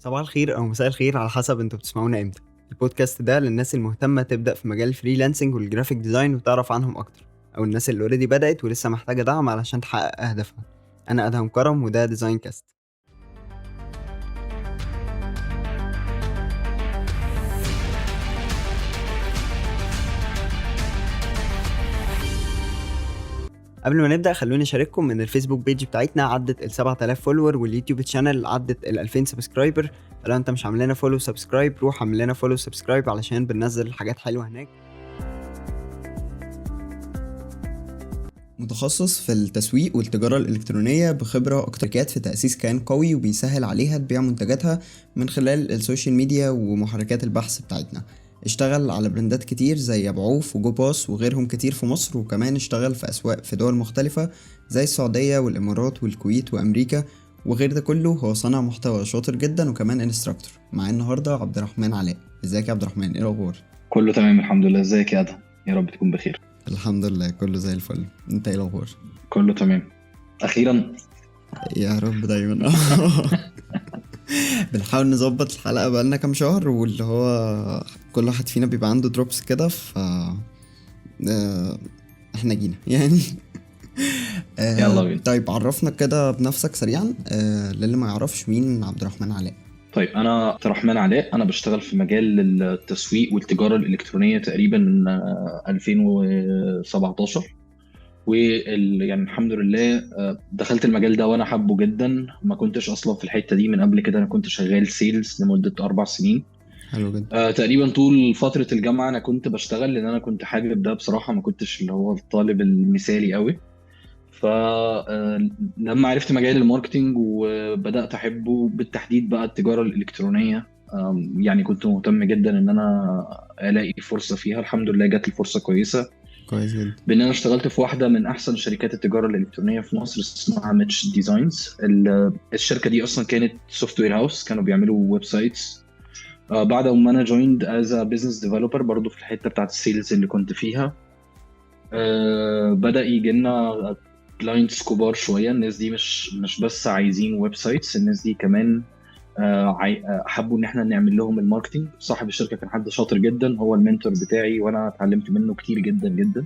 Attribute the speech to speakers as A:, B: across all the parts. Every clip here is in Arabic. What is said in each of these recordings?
A: صباح الخير او مساء الخير على حسب انتوا بتسمعونا امتى. البودكاست ده للناس المهتمه تبدا في مجال الفريلانسنج والجرافيك ديزاين وتعرف عنهم اكتر، او الناس اللي اوريدي بدات ولسه محتاجه دعم علشان تحقق اهدافها. انا ادهم كرم وده ديزاين كاست. قبل ما نبدا خلوني اشارككم ان الفيسبوك بيج بتاعتنا عدت ال 7000 فولور، واليوتيوب تشانل عدت ال 2000 سبسكرايبر. فلو انت مش عامل لنا فولو سبسكرايب روح اعمل لنا فولو سبسكرايب علشان بننزل حاجات حلوه هناك. متخصص في التسويق والتجارة الإلكترونية بخبرة أكتر في تأسيس كيان قوي وبيسهل عليها تبيع منتجاتها من خلال السوشيال ميديا ومحركات البحث بتاعتنا. اشتغل على براندات كتير زي أبعوف وجو باس وغيرهم كتير في مصر، وكمان اشتغل في أسواق في دول مختلفة زي السعودية والإمارات والكويت وأمريكا. وغير ده كله هو صانع محتوى شاطر جدا وكمان انستراكتور. معايا النهاردة عبد الرحمن علاء. ازيك يا عبد الرحمن؟ ايه الأخبار؟
B: كله تمام الحمد لله. ازيك يا ادهم؟ يا رب تكون بخير.
A: الحمد لله كله زي الفل. انت ايه الأخبار؟
B: كله تمام اخيرا.
A: يا رب دايما. بنحاول نظبط الحلقة بقالنا كام شهر، واللي هو كل واحد فينا بيبقى عنده دروبس كده، احنا جينا يعني.
B: يلا بينا.
A: طيب عرفنا كده بنفسك سريعا، للي ما يعرفش مين عبد الرحمن علاء.
B: طيب انا عبد الرحمن علاء، انا بشتغل في مجال التسويق والتجاره الالكترونيه تقريبا من 2017. يعني الحمد لله دخلت المجال ده وانا حابه جدا. ما كنتش اصلا في الحته دي من قبل كده، انا كنت شغال سيلز لمده 4 سنين.
A: حلو جدا.
B: تقريبا طول فتره الجامعه انا كنت بشتغل لان انا كنت حابب ده بصراحه، ما كنتش اللي هو الطالب المثالي قوي. فلما عرفت مجال الماركتينج وبدأت أحبه بالتحديد بقى التجارة الإلكترونية، يعني كنت مهتم جدا إن أنا ألاقي فرصة فيها. الحمد لله جات لي فرصة كويسة
A: كويس جدا.
B: بإن أنا اشتغلت في واحدة من أحسن شركات التجارة الإلكترونية في مصر اسمها ميتش ديزاينز. الشركة دي أصلا كانت سوفت وير هاوس، كانوا بيعملوا ويب سايتس. بعد ما أنا جويند از بزنس ديفلوبر برضو في الحتة بتاعت السيلز اللي كنت فيها، بدأ يجي لنا كلاينتس كبار شويه. الناس دي مش بس عايزين ويب سايتس، الناس دي كمان حبوا ان احنا نعمل لهم الماركتينج. صاحب الشركه كان حد شاطر جدا، هو المنتور بتاعي وانا اتعلمت منه كتير جدا جدا.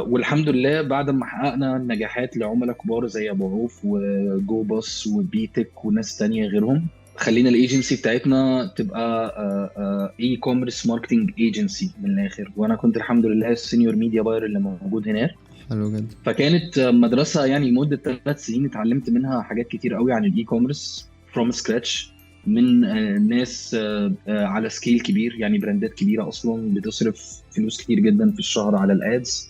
B: والحمد لله بعد ما حققنا نجاحات لعملاء كبار زي ابو عوف وجو باص وبيتك وناس تانية غيرهم، خلينا الايجنسي بتاعتنا تبقى اي كوميرس ماركتنج ايجنسي من الاخر. وانا كنت الحمد لله السينيور ميديا باير اللي موجود هناك.
A: حلو جدا.
B: فكانت مدرسه يعني لمده 3 سنين اتعلمت منها حاجات كتير قوي عن الاي كوميرس فروم سكراتش، من ناس على سكيل كبير، يعني براندات كبيره اصلا بتصرف فلوس كتير جدا في الشهر على الادز.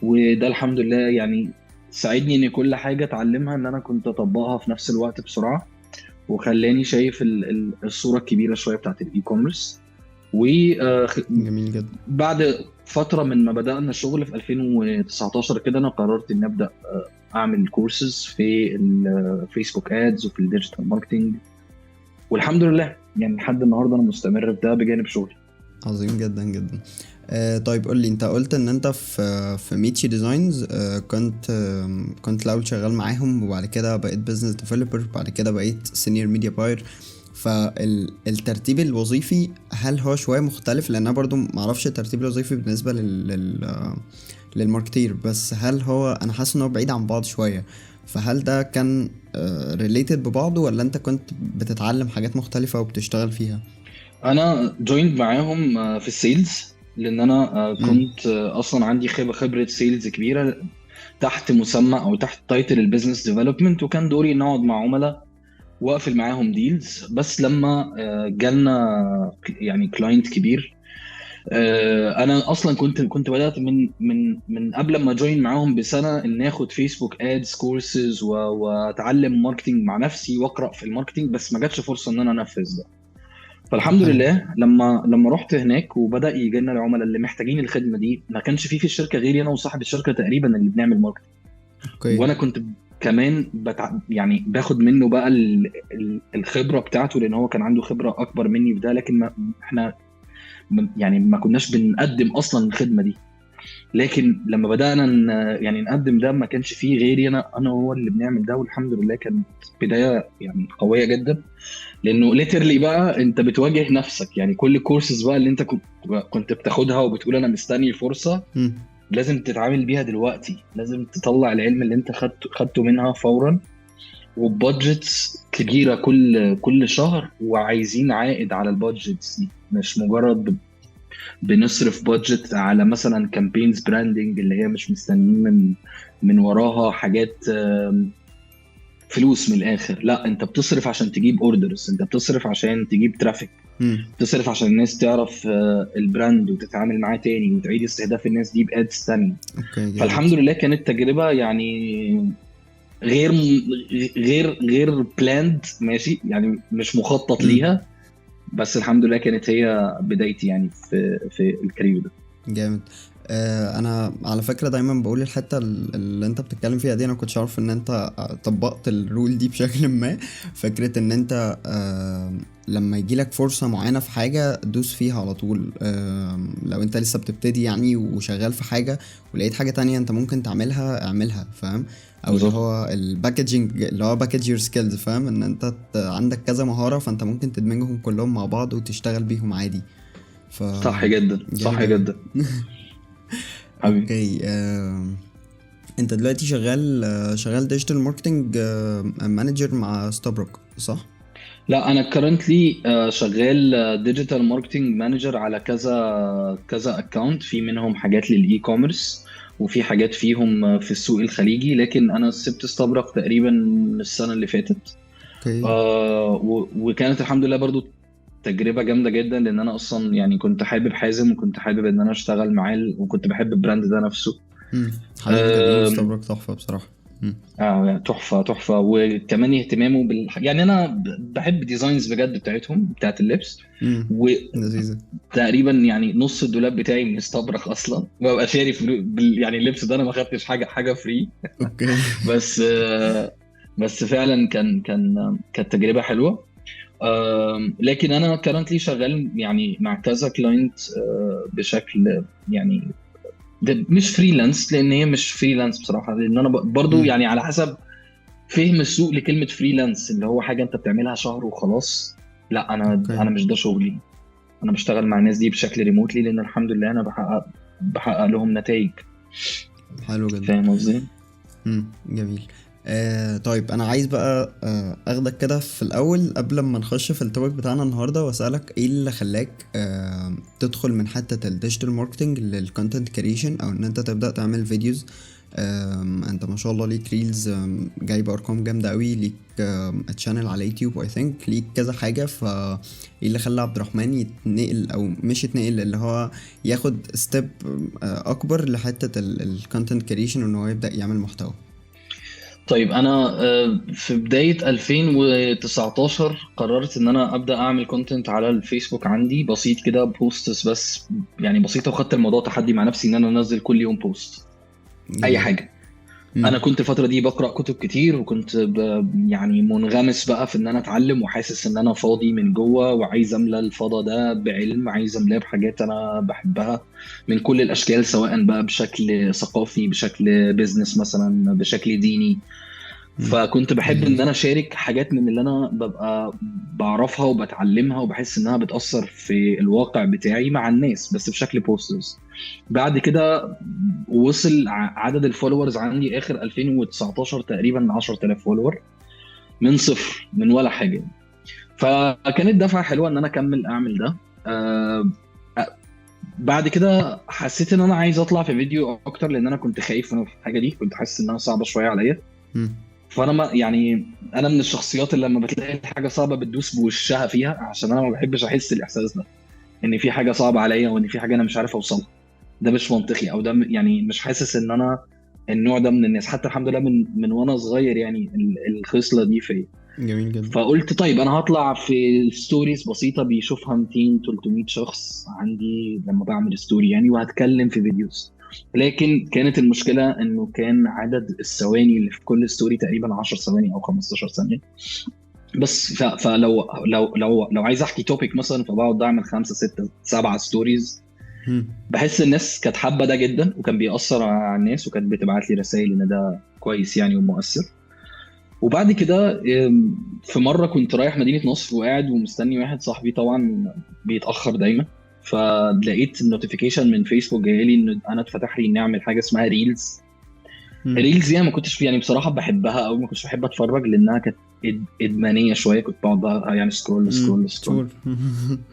B: وده الحمد لله يعني ساعدني ان كل حاجه اتعلمها ان انا كنت اطبقها في نفس الوقت بسرعه، وخلاني شايف الصوره الكبيره شويه بتاعت الاي كوميرس.
A: جميل جدا.
B: بعد فتره من ما بدانا الشغل في 2019 كده، انا قررت اني ابدا اعمل كورسز في الفيسبوك ادز وفي الديجيتال ماركتنج، والحمد لله يعني لحد النهارده انا مستمر في ده بجانب شغلي.
A: عظيم جدا جدا. طيب قول لي، انت قلت ان انت في ميتشي ديزاينز، كنت الاول شغال معاهم وبعد كده بقيت بزنس ديفلوبر، بعد كده بقيت سينيور ميديا باير. فالترتيب الوظيفي هل هو شويه مختلف؟ لان انا برضو معرفش الترتيب الوظيفي بالنسبه للماركتير، بس هل هو انا حاسس ان هو بعيد عن بعض شويه. فهل ده كان ريليتد ببعضه ولا انت كنت بتتعلم حاجات مختلفه وبتشتغل فيها؟
B: انا جويند معاهم في السيلز لان انا كنت اصلا عندي خبره سيلز كبيره تحت مسمى او تحت تايتل البيزنس ديفلوبمنت، وكان دوري ان اقعد مع عملاء واقفل معاهم ديلز. بس لما جالنا يعني كلاينت كبير، انا اصلا كنت بدات من قبل ما جوين معاهم بسنه ان اخد فيسبوك ادز كورسز واتعلم ماركتنج مع نفسي واقرا في الماركتنج، بس ما جاتش فرصه ان انا انفذ ده. فالحمد لله لما رحت هناك وبدا يجي لنا العملاء اللي محتاجين الخدمه دي، ما كانش في الشركه غيري انا وصاحب الشركه تقريبا اللي بنعمل ماركتنج. وانا كنت كمان يعني باخد منه بقى الخبره بتاعته، لان هو كان عنده خبره اكبر مني في ده، لكن احنا يعني ما كناش بنقدم اصلا الخدمه دي. لكن لما بدانا يعني نقدم ده ما كانش فيه غيري انا هو اللي بنعمل ده، والحمد لله كانت بدايه يعني قويه جدا. لانه ليترلي بقى انت بتواجه نفسك، يعني كل الكورسز بقى اللي انت كنت بتاخدها وبتقول انا مستني فرصه،
A: مم.
B: لازم تتعامل بيها دلوقتي، لازم تطلع العلم اللي انت خدته منها فورا، وبادجتس كبيره كل شهر، وعايزين عائد على البادجتس دي، مش مجرد بنصرف بادجت على مثلا كامبينز براندنج اللي هي مش مستنيين من وراها حاجات فلوس من الاخر. لا، انت بتصرف عشان تجيب اوردرز، انت بتصرف عشان تجيب ترافيك،
A: مم.
B: بتصرف عشان الناس تعرف البراند وتتعامل معاه تاني وتعيد استهداف الناس دي بادز تانية.
A: اوكي جامد.
B: فالحمد لله كانت تجربة يعني غير غير بلاند، ماشي يعني مش مخطط
A: مم.
B: ليها، بس الحمد لله كانت هي بدايتي يعني في الكارير ده.
A: جامد. انا على فكره دايما بقول الحته اللي انت بتتكلم فيها دي، انا كنتش عارف ان انت طبقت الرول دي بشكل ما. فكره ان انت لما يجيلك فرصه معينه في حاجه دوس فيها على طول. لو انت لسه بتبتدي يعني وشغال في حاجه ولقيت حاجه تانية انت ممكن تعملها اعملها، فاهم؟ او اللي
B: بالظبط.
A: هو الباكجينج، اللي هو باكج يور سكيلز، فاهم؟ ان انت عندك كذا مهاره فانت ممكن تدمجهم كلهم مع بعض وتشتغل بيهم عادي. ف
B: صح جدا،
A: جامد
B: صح
A: اوي.
B: جدا. حبيبي.
A: اوكي. انت دلوقتي شغال ديجيتال ماركتنج مانجر مع ستابروك، صح؟
B: لا، انا كرنتلي شغال ديجيتال ماركتنج مانجر على كذا اكونت، في منهم حاجات للاي كوميرس وفي حاجات فيهم في السوق الخليجي، لكن انا سبت ستابرق تقريبا السنه اللي فاتت.
A: اوكي.
B: وكانت الحمد لله برضو تجربه جامده جدا، لان انا اصلا يعني كنت حابب حازم وكنت حابب ان انا اشتغل معاه، وكنت بحب البراند ده نفسه.
A: حاليا جميل، ستابروك تحفة بصراحة. مم.
B: يعني تحفة تحفة، وكمان اهتمامه يعني أنا بحب ديزاينز بجد بتاعتهم بتاعت اللبس.
A: مم. لذيذة.
B: وتقريبا يعني نص الدولاب بتاعي مستبرخ أصلا، ببقى شاري يعني اللبس ده أنا ما خدتش حاجة فري.
A: اوكي.
B: بس بس فعلا كانت تجربة حلوة. لكن أنا كرنتلي شغال يعني مع كذا كلاينت بشكل يعني ده مش فريلانس، لأن هي مش فريلانس بصراحة، لأن أنا برضو
A: مم.
B: يعني على حسب فهم السوق لكلمة فريلانس، اللي هو حاجة انت بتعملها شهر وخلاص. لا،
A: اوكي.
B: انا مش ده شغلي. انا بشتغل مع الناس دي بشكل ريموتلي، لان الحمد لله انا بحقق لهم نتائج.
A: حلو جدا.
B: فاهم قصدي؟
A: جميل. طيب انا عايز بقى اخدك كده في الاول قبل ما نخش في التوبيك بتاعنا النهارده، واسالك ايه اللي خلاك تدخل من حته الديجيتال ماركتنج للكونتنت كريشن، او ان انت تبدا تعمل فيديوز. انت ما شاء الله ليك ريلز جايبه ارقام جامده قوي، ليك تشانل على يوتيوب اي ثينك، ليك كذا حاجه. ايه اللي خلى عبد الرحمن يتنقل، او مش يتنقل، اللي هو ياخد ستيب اكبر لحته الكونتنت كريشن وان هو يبدا يعمل محتوى؟
B: طيب انا في بداية 2019 قررت ان انا ابدا اعمل كونتنت على الفيسبوك عندي بسيط كده، بوستس بس يعني بسيطة، وخدت الموضوع تحدي مع نفسي ان انا انزل كل يوم بوست اي
A: جميل.
B: حاجة.
A: مم.
B: انا كنت الفتره دي بقرا كتب كتير، وكنت يعني منغمس بقى في ان انا اتعلم، وحاسس ان انا فاضي من جوه، وعايز املى الفضا ده بعلم، عايز املاه بحاجات انا بحبها من كل الاشكال، سواء بقى بشكل ثقافي، بشكل بيزنس مثلا، بشكل ديني.
A: مم.
B: فكنت بحب ان
A: جميل.
B: انا اشارك حاجات من اللي انا ببقى بعرفها وبتعلمها، وبحس انها بتأثر في الواقع بتاعي مع الناس، بس بشكل بوسترز. بعد كده وصل عدد الفولورز عندي اخر 2019 تقريبا 10,000 فولور، من صفر، من ولا حاجه. فكانت دفعه حلوه ان انا اكمل اعمل ده. آه، بعد كده حسيت ان انا عايز اطلع في فيديو اكتر، لان انا كنت خايف من الحاجه دي، كنت حاسس انها صعبه شويه عليا.
A: مم.
B: فانا ما يعني انا من الشخصيات اللي لما بتلاقي الحاجه صعبه بتدوس بوشها فيها، عشان انا ما بحبش احس الاحساس ده، ان في حاجه صعبه عليا وان في حاجه انا مش عارف اوصلها. ده مش منطقي، او ده يعني مش حاسس ان انا النوع ده من الناس، حتى الحمد لله من وانا صغير يعني الخصله دي فيا.
A: جميل جدا.
B: فقلت طيب انا هطلع في ستوريز بسيطه بيشوفها 200 300 شخص عندي لما بعمل ستوري يعني، وهتكلم في فيديوز. لكن كانت المشكله انه كان عدد الثواني اللي في كل ستوري تقريبا 10 ثواني او 15 ثانيه بس. فلو لو عايز احكي توبيك مثلا، فبقعد اعمل 5 6 7 ستوريز بحس الناس كانت حابه ده جدا، وكان بيأثر على الناس، وكانت بتبعت لي رسائل ان ده كويس يعني ومؤثر. وبعد كده في مره كنت رايح مدينه نصر وقاعد ومستني واحد صاحبي، طبعا بيتاخر دايما، فلقيت النوتيفيكيشن من فيسبوك جاي لي ان انا اتفتح لي نعمل حاجه اسمها ريلز. ريلز دي أنا ما كنتش يعني بصراحه بحبها، او ما كنتش بحب اتفرج لانها كانت ادمانيه شويه، كنت بقعد بقى يعني سكرول سكرول سكرول.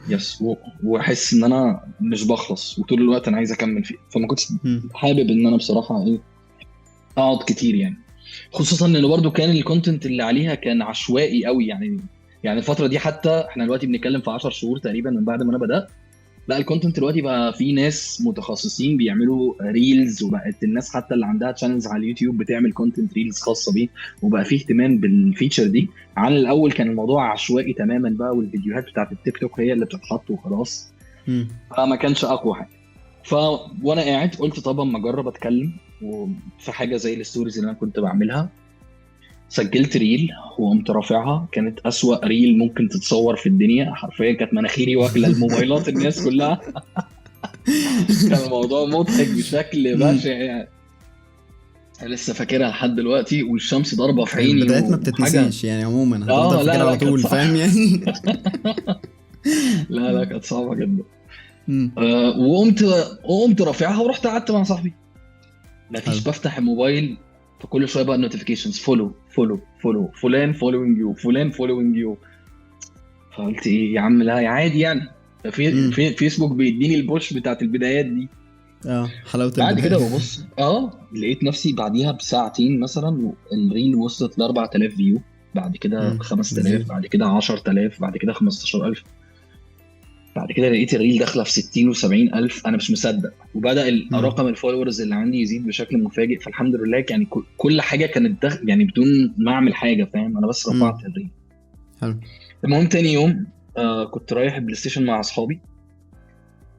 B: يس، واحس ان انا مش بخلص، وطول الوقت انا عايز اكمل فيه، فما كنتش حابب ان انا بصراحه ايه اقعد كتير يعني. خصوصا ان برضو كان الكونتنت اللي عليها كان عشوائي قوي يعني. يعني الفتره دي حتى احنا دلوقتي بنتكلم في 10 شهور تقريبا من بعد ما انا بدات، لا الكونتنت دلوقتي بقى في ناس متخصصين بيعملوا ريلز، وبقت الناس حتى اللي عندها تشانلز على اليوتيوب بتعمل كونتنت ريلز خاصه بيه، وبقى في اهتمام بالفيتشر دي. عن الاول كان الموضوع عشوائي تماما بقى، والفيديوهات بتاعت التيك توك هي اللي بتتحط وخلاص، فما كانش اقوى حاجه. وانا قاعد قلت طب اما اجرب اتكلم في حاجه زي الستوريز اللي انا كنت بعملها. سجلت ريل وقمت رافعها، كانت أسوأ ريل ممكن تتصور في الدنيا حرفيا، كانت مناخيري واكله الموبايلات الناس كلها. كان الموضوع مضحك بشكل بشع يعني. أنا لسه فاكرها لحد دلوقتي، والشمس ضاربه في عيني
A: البدايات ما
B: وحاجه.
A: بتتنسيش يعني، عموما هتفضل
B: لا
A: فاكرها
B: لا
A: على
B: كانت
A: طول، فاهم يعني.
B: لا كانت صعبه جدا. وقمت رافعها ورحت قعدت مع صاحبي. مفيش، بفتح الموبايل فكل شويه بقى النوتيفيكيشنز، فولو فولو فولو، فلان فولوينج يو، فلان فولوينج يو. فقلت ايه يا عم، لا عادي يعني، في فيسبوك بيديني البوش بتاعت البدايات دي.
A: حلاوه
B: بعد
A: البدايه.
B: كده ببص لقيت نفسي بعديها بساعتين مثلا الريل وصلت ل 4000 فيو، بعد كده 5000، بعد كده 10000، بعد كده 15000. بعد كده لقيت الريل داخله في 60 و70 الف، انا مش مصدق. وبدا رقم الفولورز اللي عندي يزيد بشكل مفاجئ، فالحمد لله يعني كل حاجه كانت يعني بدون ما اعمل حاجه، فاهم، انا بس رفعت الريل.
A: حلو.
B: المهم تاني يوم كنت رايح البلاي ستيشن مع اصحابي،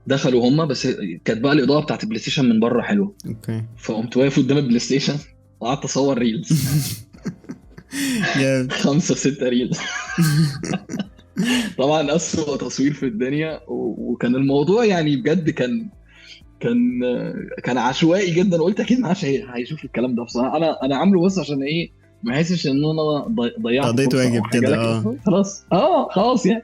B: دخلوا هما، بس كانت بقى الاضاءه بتاعت البلاي ستيشن من بره حلوه،
A: اوكي.
B: فقمت واقف قدام البلاي ستيشن وقعدت اصور ريلز.
A: جامد.
B: 5-6 ريلز. طبعا اسوأ تصوير في الدنيا، وكان الموضوع يعني بجد كان عشوائي جدا. قلت اكيد ما حدش هيشوف الكلام ده بصراحه، انا عامله بس عشان ايه، ما احسش ان انا ضيعت
A: قضيت
B: فرصه او
A: واجب
B: حاجه،
A: كده.
B: لكن خلاص يعني.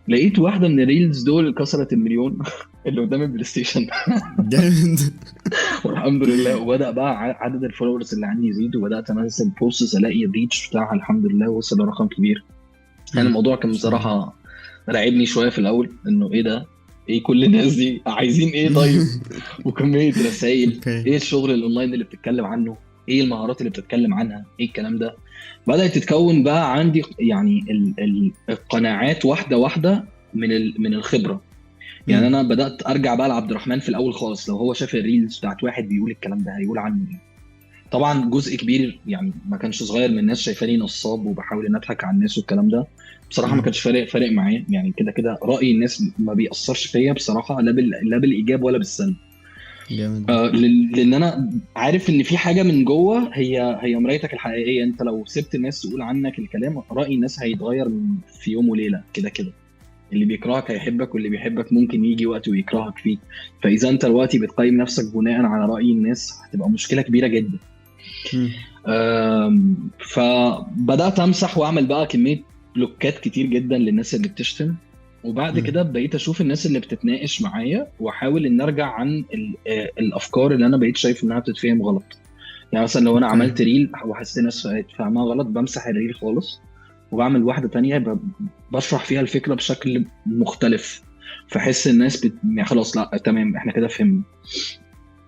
B: لقيت واحده من الريلز دول كسرت المليون اللي قدام البلاي ستيشن.
A: جامد.
B: والحمد لله. وبدا بقى عدد الفولورز اللي عندي يزيد، وبدات انزل بوستس الاقي الريتش بتاعها الحمد لله وصل لرقم كبير. يعني الموضوع كان بصراحه راعبني شويه في الاول، انه ايه ده، ايه كل الناس دي عايزين ايه طيب. وكميه رسائل، ايه الشغل الاونلاين اللي بتتكلم عنه، ايه المهارات اللي بتتكلم عنها، ايه الكلام ده. بدات تتكون بقى عندي يعني القناعات واحده واحده من الخبره. يعني انا بدات ارجع بقى لعبد الرحمن في الاول خالص، لو هو شاف الريلز بتاعت واحد بيقول الكلام ده هيقول عنه ايه. طبعا جزء كبير يعني ما كانش صغير من الناس شايفاني نصاب وبحاول ان اضحك على الناس والكلام ده، بصراحه ما كانش فارق معايا يعني. كده راي الناس ما بيأثرش فيا بصراحه، لا بالايجاب ولا بالسلب.
A: جامد.
B: لان انا عارف ان في حاجه من جوه، هي مرايتك الحقيقيه. انت لو سبت الناس تقول عنك الكلام، راي الناس هيتغير في يوم وليله كده. اللي بيكرهك هيحبك، واللي بيحبك ممكن يجي وقت ويكرهك فيه. فاذا انت دلوقتي بتقيم نفسك بناء على راي الناس، هتبقى مشكله كبيره جدا. فبدات امسح واعمل بقى كميه بلوكات كتير جدا للناس اللي بتشتم. وبعد كده بقيت اشوف الناس اللي بتتناقش معايا، واحاول ان ارجع عن الافكار اللي انا بقيت شايف انها بتتفهم غلط. يعني مثلا لو انا عملت ريل وحسيت الناس فاهمها غلط، بمسح الريل خالص وبعمل واحده تانية بشرح فيها الفكره بشكل مختلف، فحس الناس يعني خلاص لا تمام احنا كده فهمنا.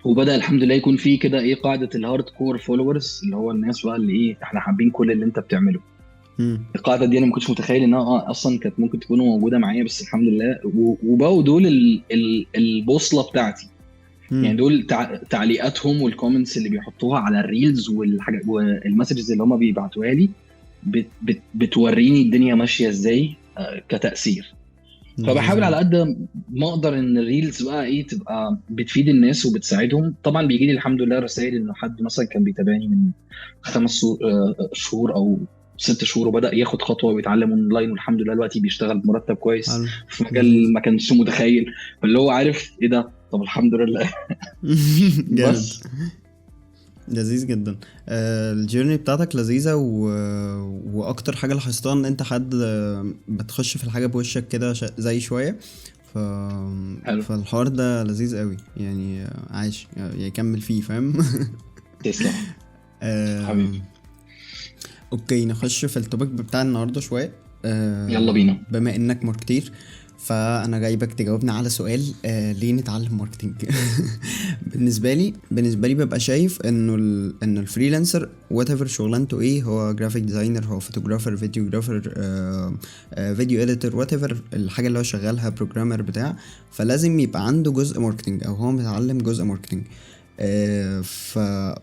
B: وبدا الحمد لله يكون في كده ايه قاعده الهارد كور فولورز، اللي هو الناس بقى اللي ايه احنا حابين كل اللي انت بتعمله. القاعده دي انا ما كنتش متخيل انها اصلا كانت ممكن تكون موجوده معايا، بس الحمد لله. وبقوا دول البوصله بتاعتي. يعني دول تعليقاتهم والكومنتس اللي بيحطوها على الريلز والحاجات والمسجز اللي هم بيبعتوها لي، بتوريني الدنيا ماشيه ازاي كتاثير. فبحاول على قد ما اقدر ان الريلز بقى ايه تبقى بتفيد الناس وبتساعدهم. طبعا بيجي لي الحمد لله رسائل انه حد مثلا كان بيتابعني من 5 شهور او 6 شهور وبدا ياخد خطوه ويتعلم اونلاين، والحمد لله دلوقتي بيشتغل بمرتب كويس
A: حلو.
B: في مجال ما كانش متخيل. فاللي هو عارف ايه ده، طب الحمد لله.
A: جامد.
B: بس
A: لذيذ جدا. الجيرني بتاعتك لذيذة واكتر حاجة لاحظتها ان انت حد بتخش في الحاجة بوشك كده زي شوية. ف...
B: حلو.
A: فالحوار ده لذيذ قوي يعني، عايش يكمل فيه، فاهم؟
B: تسلم حبيبي.
A: اوكي، نخش في التوبيك بتاع النهارده شويه.
B: يلا بينا.
A: بما انك ماركتير، فانا جايبك تجاوبنا على سؤال ليه نتعلم ماركتينج. بالنسبه لي ببقى شايف انه ان الفريلانسر وات ايفر شغلانته ايه، هو جرافيك ديزاينر، هو فوتوغرافر، فيديوغرافر، فيديو اديتور، وات ايفر الحاجه اللي هو شغالها، بروجرامر بتاع، فلازم يبقى عنده جزء ماركتينج او هو متعلم جزء ماركتينج.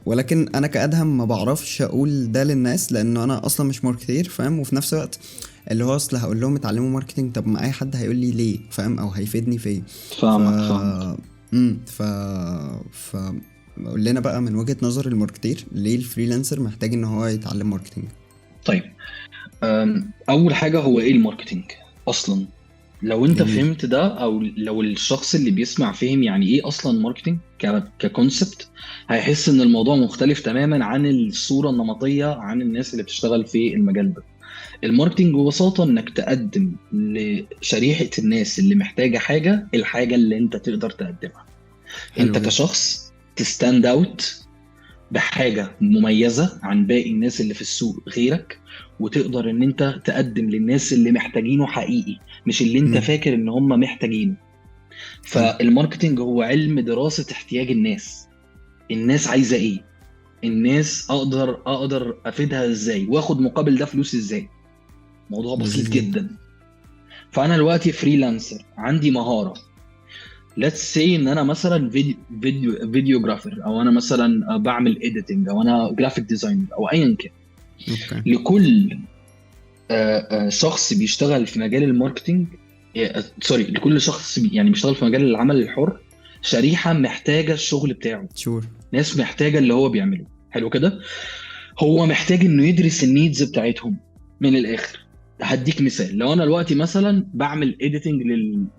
A: ولكن انا كادهم ما بعرفش اقول ده للناس لانه انا اصلا مش ماركتير، فاهم؟ وفي نفس الوقت اللي هو اصل هقول لهم اتعلموا ماركتينج، طب ما اي حد هيقول لي ليه، فاهم؟ او هيفيدني في ايه؟
B: فاهمك.
A: ف ف قول لنا بقى من وجهة نظر الماركتير ليه الفريلانسر محتاج ان هو يتعلم ماركتينج.
B: طيب اول حاجه هو ايه الماركتينج اصلا؟ لو انت
A: جميل.
B: فهمت ده، او لو الشخص اللي بيسمع فهم يعني ايه اصلا ماركتينج ككونسبت، هيحس ان الموضوع مختلف تماما عن الصوره النمطيه عن الناس اللي بتشتغل في المجال ده. الماركتينج ببساطه انك تقدم لشريحه الناس اللي محتاجه حاجه الحاجه اللي انت تقدر تقدمها.
A: حلو
B: انت
A: جدا.
B: كشخص تستاند اوت بحاجة مميزة عن باقي الناس اللي في السوق غيرك، وتقدر ان انت تقدم للناس اللي محتاجينه حقيقي، مش اللي انت فاكر ان هم محتاجينه.
A: حلو.
B: فالماركتينج هو علم دراسة احتياج الناس عايزة ايه، الناس اقدر افيدها ازاي، واخد مقابل ده فلوس ازاي. موضوع بسيط
A: لذيذ جدا.
B: جدا. فانا دلوقتي فريلانسر عندي مهارة، ليتس سي ان انا مثلا فيديوجرافر، او انا مثلا بعمل اديتنج، او انا جرافيك ديزاينر، او ايا كان.
A: اوكي.
B: لكل شخص بيشتغل في مجال الماركتينج، سوري، لكل شخص يعني بيشتغل في مجال العمل الحر، شريحة محتاجة الشغل بتاعه،
A: شور.
B: ناس محتاجة اللي هو بيعمله. حلو كده. هو محتاج انه يدرس النيدز بتاعتهم. من الاخر هديك مثال، لو انا دلوقتي مثلا بعمل اديتنج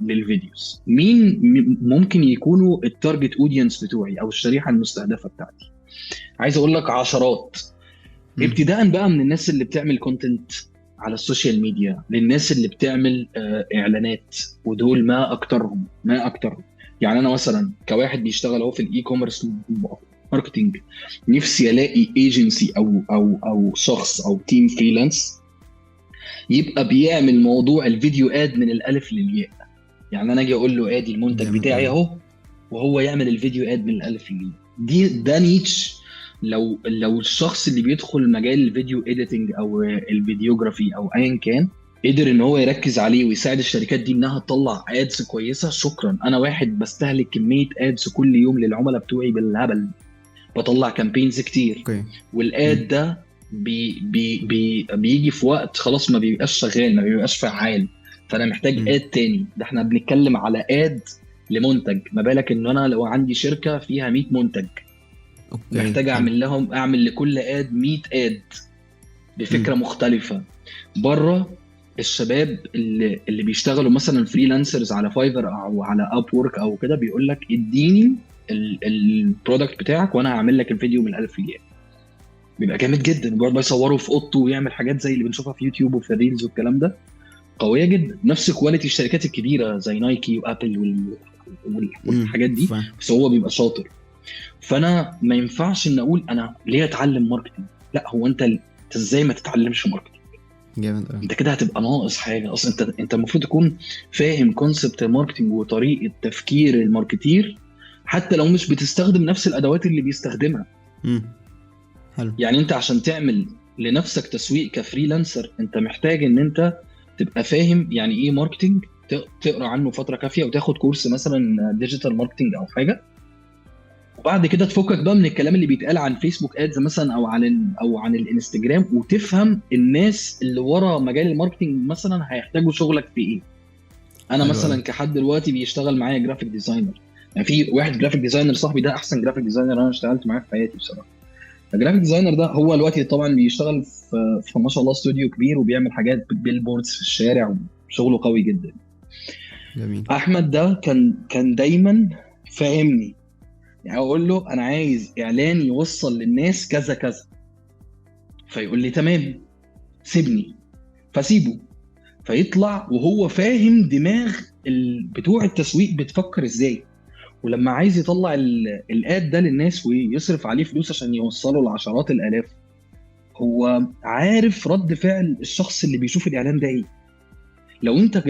B: للفيديوز، مين ممكن يكونوا التارجت اودينس بتوعي او الشريحة المستهدفة بتاعتي؟ عايز اقول لك عشرات. ابتداء بقى من الناس اللي بتعمل كونتنت على السوشيال ميديا، للناس اللي بتعمل اعلانات، ودول ما اكترهم. يعني انا مثلا كواحد بيشتغل اهو في الاي كوميرس ماركتنج، نفسي الاقي ايجنسي او شخص او تيم فريلانس يبقى بيعمل موضوع الفيديو اد من الالف للياء. يعني انا اجي اقول له ادي المنتج
A: جامد
B: بتاعي
A: أوي.
B: اهو، وهو يعمل الفيديو اد من الالف للياء. ده نيتش. لو الشخص اللي بيدخل مجال الفيديو اديتنج او الفيديوجرافي او ايا كان قدر ان هو يركز عليه ويساعد الشركات دي انها تطلع ادز كويسه، شكرا. انا واحد بستهلك كميه ادز كل يوم للعملاء بتوعي بالهبل، بطلع كامبينز كتير،
A: اوكي.
B: والاد ده بيجي في وقت خلاص ما بيبقاش شغال، ما بيبقاش فعال، فانا محتاج اد تاني. ده احنا بنتكلم على اد لمنتج، ما بالك ان انا لو عندي شركه فيها 100 منتج،
A: اوكي.
B: محتاج
A: حلو.
B: اعمل لكل اد 100 اد بفكره مختلفه. بره الشباب اللي بيشتغلوا مثلا فريلانسرز على فايفر او على اب وورك او كده، بيقول لك اديني البرودكت بتاعك وانا هعمل لك الفيديو من الالف للياء. بيبقى جامد جدا، بيقعد بقى يصوره في اوضته ويعمل حاجات زي اللي بنشوفها في يوتيوب وفي الريلز والكلام ده، قويه جدا. نفس كواليتي الشركات الكبيره زي نايكي وابل والحاجات دي، بس هو بيبقى شاطر. فانا ما ينفعش ان اقول انا ليه اتعلم ماركتنج، لا، هو انت ازاي ما تتعلمش ماركتنج؟
A: جامد أوي.
B: انت كده هتبقى ناقص حاجه اصلا. انت المفروض تكون فاهم كونسبت الماركتنج وطريقه تفكير الماركتير، حتى لو مش بتستخدم نفس الادوات اللي بيستخدمها.
A: حلو.
B: يعني انت عشان تعمل لنفسك تسويق كفريلانسر، انت محتاج ان انت تبقى فاهم يعني ايه ماركتنج، تقرا عنه فتره كافيه، وتاخد كورس مثلا ديجيتال ماركتنج او حاجه. وبعد كده تفكك بقى من الكلام اللي بيتقال عن فيسبوك ادز مثلا او عن الانستجرام، وتفهم الناس اللي ورا مجال الماركتنج مثلا هيحتاجوا شغلك في ايه. انا
A: حلو
B: مثلا
A: أوي.
B: كحد دلوقتي بيشتغل معايا جرافيك ديزاينر، يعني في واحد جرافيك ديزاينر صاحبي، ده احسن جرافيك ديزاينر انا اشتغلت معاه في حياتي بصراحه. الجرافيك ديزاينر ده هو دلوقتي طبعا بيشتغل في ما شاء الله استوديو كبير وبيعمل حاجات بيلبوردز في الشارع وشغله قوي جدا.
A: جميل.
B: احمد ده كان دايما فاهمني، يعني اقول له انا عايز اعلان يوصل للناس كذا كذا، فيقول لي تمام سيبني، فسيبه فيطلع وهو فاهم دماغ بتوع التسويق بتفكر ازاي، ولما عايز يطلع الاد ده للناس ويصرف عليه فلوس عشان يوصله لعشرات الالاف، هو عارف رد فعل الشخص اللي بيشوف الاعلان ده ايه. لو انت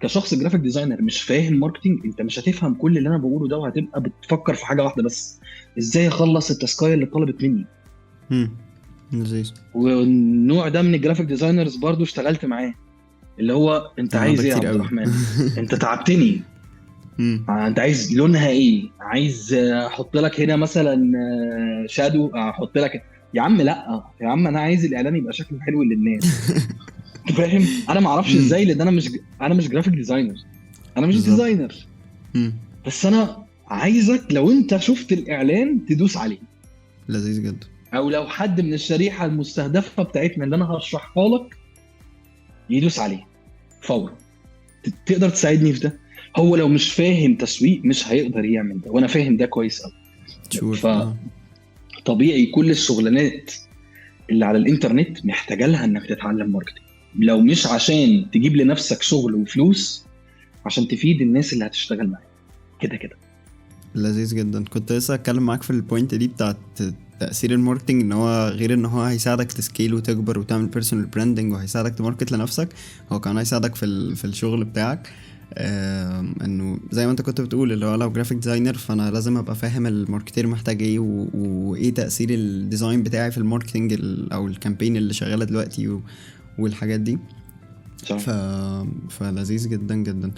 B: كشخص جرافيك ديزاينر مش فاهم ماركتنج، انت مش هتفهم كل اللي انا بقوله ده، وهتبقى بتفكر في حاجه واحده بس، ازاي اخلص التاسكايه اللي طلبت مني.
A: لذيذ.
B: والنوع ده من الجرافيك ديزاينرز برضو اشتغلت معاه، اللي هو انت عايز
A: ده
B: ايه يا
A: كتير
B: عبد
A: قوي.
B: الرحمن؟ انت تعبتني. انت عايز لونها ايه؟ عايز احط لك هنا مثلا شادو، احط لك؟ يا عم لا يا عم، انا عايز الاعلان يبقى شكله حلو للناس. انت فاهم؟ انا ما اعرفش ازاي، لان انا مش جرافيك ديزاينر، انا مش
A: بالظبط.
B: ديزاينر. بس انا عايزك لو انت شفت الاعلان تدوس عليه.
A: لذيذ جدا.
B: او لو حد من الشريحه المستهدفه بتاعتنا اللي انا هشرحها لك يدوس عليه فورا. تقدر تساعدني في ده؟ هو لو مش فاهم تسويق مش هيقدر يعمل ده، وانا فاهم ده كويس قوي. فطبيعي كل الشغلانات اللي على الانترنت محتاجه لها انك تتعلم ماركتنج، لو مش عشان تجيب لنفسك شغل وفلوس، عشان تفيد الناس اللي هتشتغل معاك كده كده.
A: لذيذ جدا. كنت لسه اتكلم معاك في البوينت دي بتاعت تأثير الماركتنج، ان هو غير ان هو هيساعدك تسكيل وتكبر وتعمل بيرسونال براندنج وهيساعدك تماركت لنفسك، هو كمان هيساعدك في الشغل بتاعك. انه زي ما انت كنت بتقول، اللي هو لو جرافيك ديزاينر فانا لازم ابقى فاهم الماركتير محتاج ايه وايه تأثير الديزاين بتاعي في الماركتنج او الكامبين اللي شغالة دلوقتي والحاجات دي. فلذيذ جدا جدا.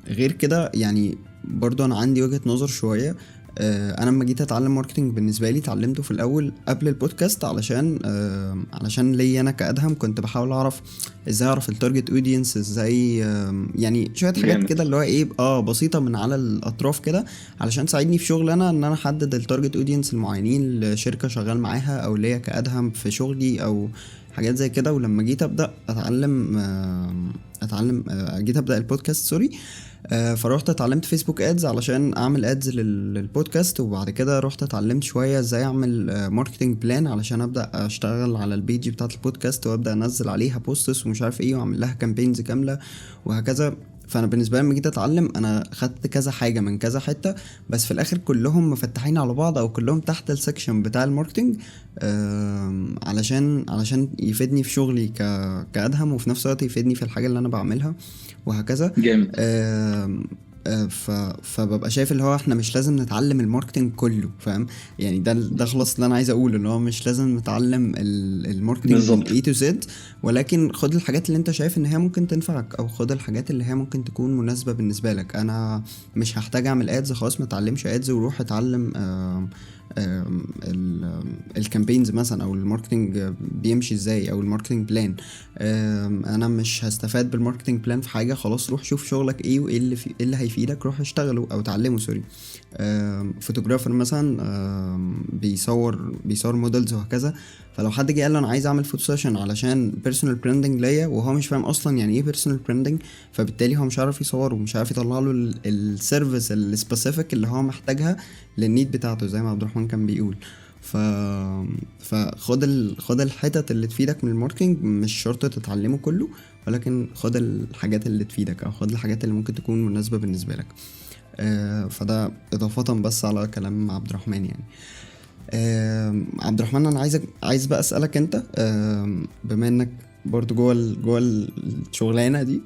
A: غير كده يعني برضو انا عندي وجهة نظر شوية. انا لما جيت اتعلم ماركتنج بالنسبه لي اتعلمته في الاول قبل البودكاست علشان ليا انا كادهم كنت بحاول اعرف ازاي اعرف التارجت اودينس، ازاي يعني شويه حاجات كده اللي هو ايه بسيطه من على الاطراف كده، علشان تساعدني في شغل انا ان انا احدد التارجت اودينس المعينين لشركه شغال معاها او ليا كادهم في شغلي او حاجات زي كده. ولما جيت ابدا جيت ابدا البودكاست سوري، فروحت اتعلمت فيسبوك ادز علشان اعمل ادز للبودكاست، وبعد كده رحت اتعلمت شويه ازاي اعمل ماركتنج بلان علشان ابدا اشتغل على البيج بتاعه البودكاست وابدا انزل عليها بوستس ومش عارف ايه واعمل لها كامبينز كامله وهكذا. فانا بالنسبه لي لما جيت اتعلم انا خدت كذا حاجه من كذا حته، بس في الاخر كلهم مفتحين على بعض او كلهم تحت السكشن بتاع الماركتنج، علشان يفيدني في شغلي كادهم، وفي نفس الوقت يفيدني في الحاجه اللي انا بعملها وهكذا.
B: جامد.
A: فببقى شايف اللي هو احنا مش لازم نتعلم الماركتنج كله، فاهم يعني؟ ده خلاص اللي انا عايز اقوله، اللي هو مش لازم نتعلم الماركتنج من A to Z، ولكن خد الحاجات اللي انت شايف ان هي ممكن تنفعك، او خد الحاجات اللي هي ممكن تكون مناسبة بالنسبة لك. انا مش هحتاج اعمل ادز، خلاص ما اتعلمش ادز وروح اتعلم الكامبينز مثلا او الماركتنج بيمشي ازاي او الماركتنج بلان. انا مش هستفاد بالماركتنج بلان في حاجه، خلاص روح شوف شغلك ايه وايه اللي هيفيدك، روح اشتغله او تعلمه. سوري، فوتوغرافر مثلا بيصور موديلز وهكذا، فلو حد جه قال له انا عايز اعمل فوتو سيشن علشان بيرسونال براندنج ليا وهو مش فاهم اصلا يعني ايه بيرسونال براندنج، فبالتالي هو مش عارف يصوره ومش عارف يطلع له السيرفيس السبيسيفيك اللي هو محتاجها للنيد بتاعته زي ما عبد الرحمن كان بيقول. فخد الحتت اللي تفيدك من الماركتنج، مش شرط تتعلمه كله، ولكن خد الحاجات اللي تفيدك او خد الحاجات اللي ممكن تكون مناسبة بالنسبة لك. فده اضافة بس على كلام عبد الرحمن يعني. عبد الرحمن انا عايز بقى اسالك انت، بما انك برضو جوه الشغلانه دي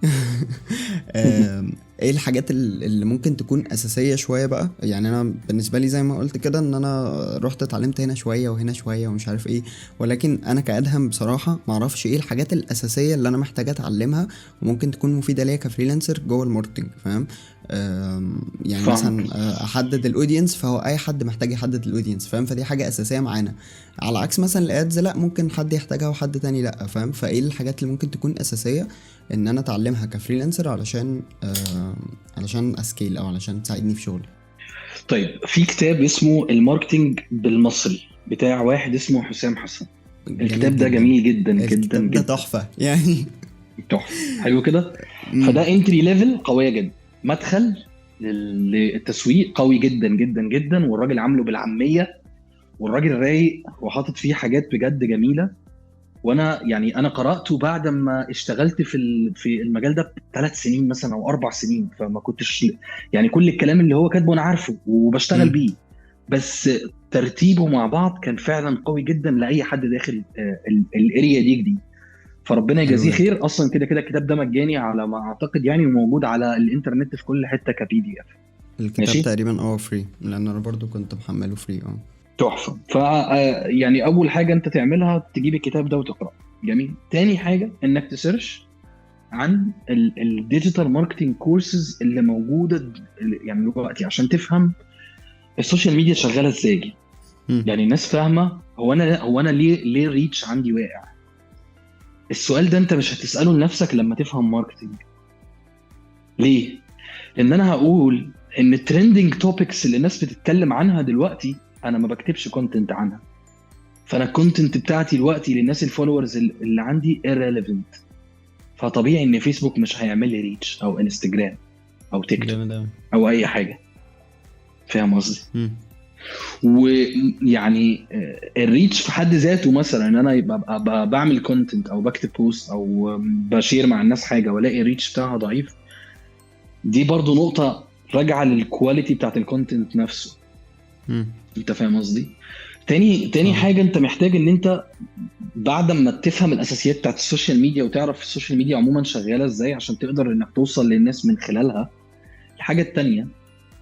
A: ايه الحاجات اللي ممكن تكون اساسيه شويه بقى؟ يعني انا بالنسبه لي زي ما قلت كده ان انا رحت اتعلمت هنا شويه وهنا شويه ومش عارف ايه، ولكن انا كادهم بصراحه ما اعرفش ايه الحاجات الاساسيه اللي انا محتاج اتعلمها وممكن تكون مفيده ليا كفريلانسر جوه الماركتنج، فاهم؟ يعني مثلا احدد الاودينس، فهو اي حد محتاج يحدد الاودينس، فاهم؟ فدي حاجه اساسيه معانا، على عكس مثلا الادز لا، ممكن حد يحتاجها وحد تاني لا، فاهم؟ فايه الحاجات اللي ممكن تكون اساسيه ان انا اتعلمها كفريلانسر علشان اسكيل او علشان تساعدني في شغلي؟
B: طيب، في كتاب اسمه الماركتينج بالمصري بتاع واحد اسمه حسام حسن. الكتاب ده جميل جدا جدا
A: الكتاب ده
B: جدا،
A: تحفة يعني.
B: تحفه، حلو كده.
A: مم.
B: فده انتري ليفل قويه جدا، مدخل للتسويق قوي جدا جدا جدا، والراجل عامله بالعاميه، والراجل رايق وحاطط فيه حاجات بجد جميله. وانا يعني انا قراته بعد ما اشتغلت في المجال ده ب3 سنين مثلا او 4 سنين، فما كنتش يعني كل الكلام اللي هو كاتبه انا عارفه وبشتغل
A: مم.
B: بيه، بس ترتيبه مع بعض كان فعلا قوي جدا لاي حد داخل الاريا دي جديد. فربنا
A: حلو
B: يجازيه
A: جدا.
B: خير. اصلا كده كده الكتاب ده مجاني على ما اعتقد يعني، وموجود على الانترنت في كل حته كPDF.
A: الكتاب
B: ماشي،
A: تقريبا فري، لان انا برضو كنت محمله فري.
B: تحفه. ف يعني اول حاجه انت تعملها تجيب الكتاب ده وتقراه. جميل. تاني حاجه انك تسيرش عن الديجيتال ماركتنج كورسز اللي موجوده يعني دلوقتي، عشان تفهم السوشيال ميديا شغاله ازاي.
A: مم.
B: يعني الناس فاهمه هو انا ليه الريتش عندي واقع. السؤال ده انت مش هتساله لنفسك لما تفهم ماركتنج. ليه؟ لان انا هقول ان الترندنج توبكس اللي الناس بتتكلم عنها دلوقتي انا ما بكتبش كونتنت عنها. فانا الكونتنت بتاعتي دلوقتي للناس الفولورز اللي عندي irrelevant. فطبيعي ان فيسبوك مش هيعمل لي ريتش، او انستجرام، او تيك توك،
A: جامد أوي.
B: او اي حاجه. فاهم قصدي؟
A: مم.
B: ويعني الريتش في حد ذاته، مثلا ان انا يبقى بعمل كونتنت او بكتب بوست او بشير مع الناس حاجه والاقي الريتش بتاعها ضعيف، دي برضو نقطه راجعه للكواليتي بتاعت الكونتنت نفسه.
A: مم.
B: انت فاهم قصدي؟ تاني
A: فاهم.
B: حاجه انت محتاج ان انت بعد ما تفهم الاساسيات بتاعت السوشيال ميديا وتعرف السوشيال ميديا عموما شغاله ازاي عشان تقدر انك توصل للناس من خلالها. الحاجه التانيه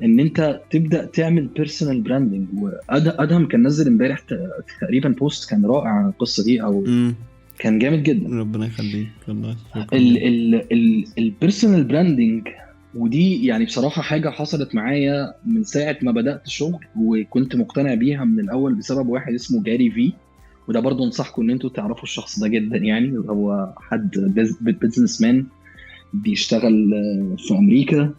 B: ان انت تبدا تعمل بيرسونال براندنج. وادهم كان نزل امبارح تقريبا بوست كان رائع عن القصه دي، او
A: مم.
B: كان جامد جدا.
A: ربنا يخليك والله، شكرا جدا.
B: البيرسونال براندنج، ودي يعني بصراحه حاجه حصلت معايا من ساعه ما بدات شغل، وكنت مقتنع بيها من الاول بسبب واحد اسمه جاري في. وده برضو انصحكم ان انتوا تعرفوا الشخص ده جدا. يعني هو حد بيزنس مان بيشتغل في امريكا،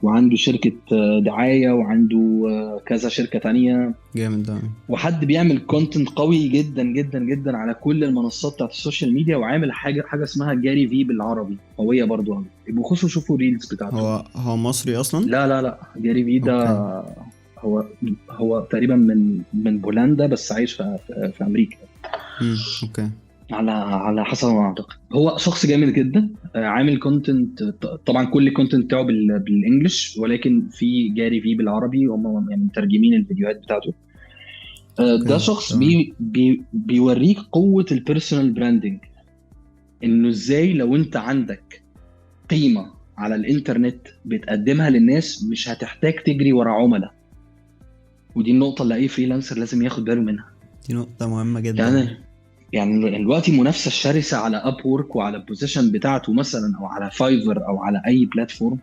B: وعنده شركة دعاية، وعنده كذا شركة تانية،
A: جامد ده.
B: وحد بيعمل كونتنت قوي جدا جدا جدا على كل المنصات بتاعت السوشيال ميديا، وعامل حاجة اسمها جاري في بالعربي، قوية برضو قوي. يبقوا خشوا شوفوا الريلز بتاعته.
A: هو مصري اصلا؟
B: لا جاري في ده
A: اوكي.
B: هو هو تقريبا من بولندا، بس عايش في امريكا.
A: اوكي.
B: على حسب ما اعتقد. هو شخص جامد جدا، عامل كونتنت. طبعا كل الكونتنت بتاعه بالانجلش، ولكن في جاري في بالعربي، هم يعني مترجمين الفيديوهات بتاعته. ده
A: اوكي
B: شخص
A: تمام.
B: بيوريك قوة البيرسونال براندنج. انه ازاي لو انت عندك قيمة على الانترنت بتقدمها للناس، مش هتحتاج تجري ورا عملاء. ودي النقطة اللي اي فريلانسر لازم ياخد باله منها.
A: دي نقطة مهمة جدا.
B: يعني دلوقتي منافسه شرسه على اب وورك وعلى البوزيشن بتاعته مثلا، او على فايفر، او على اي بلاتفورم.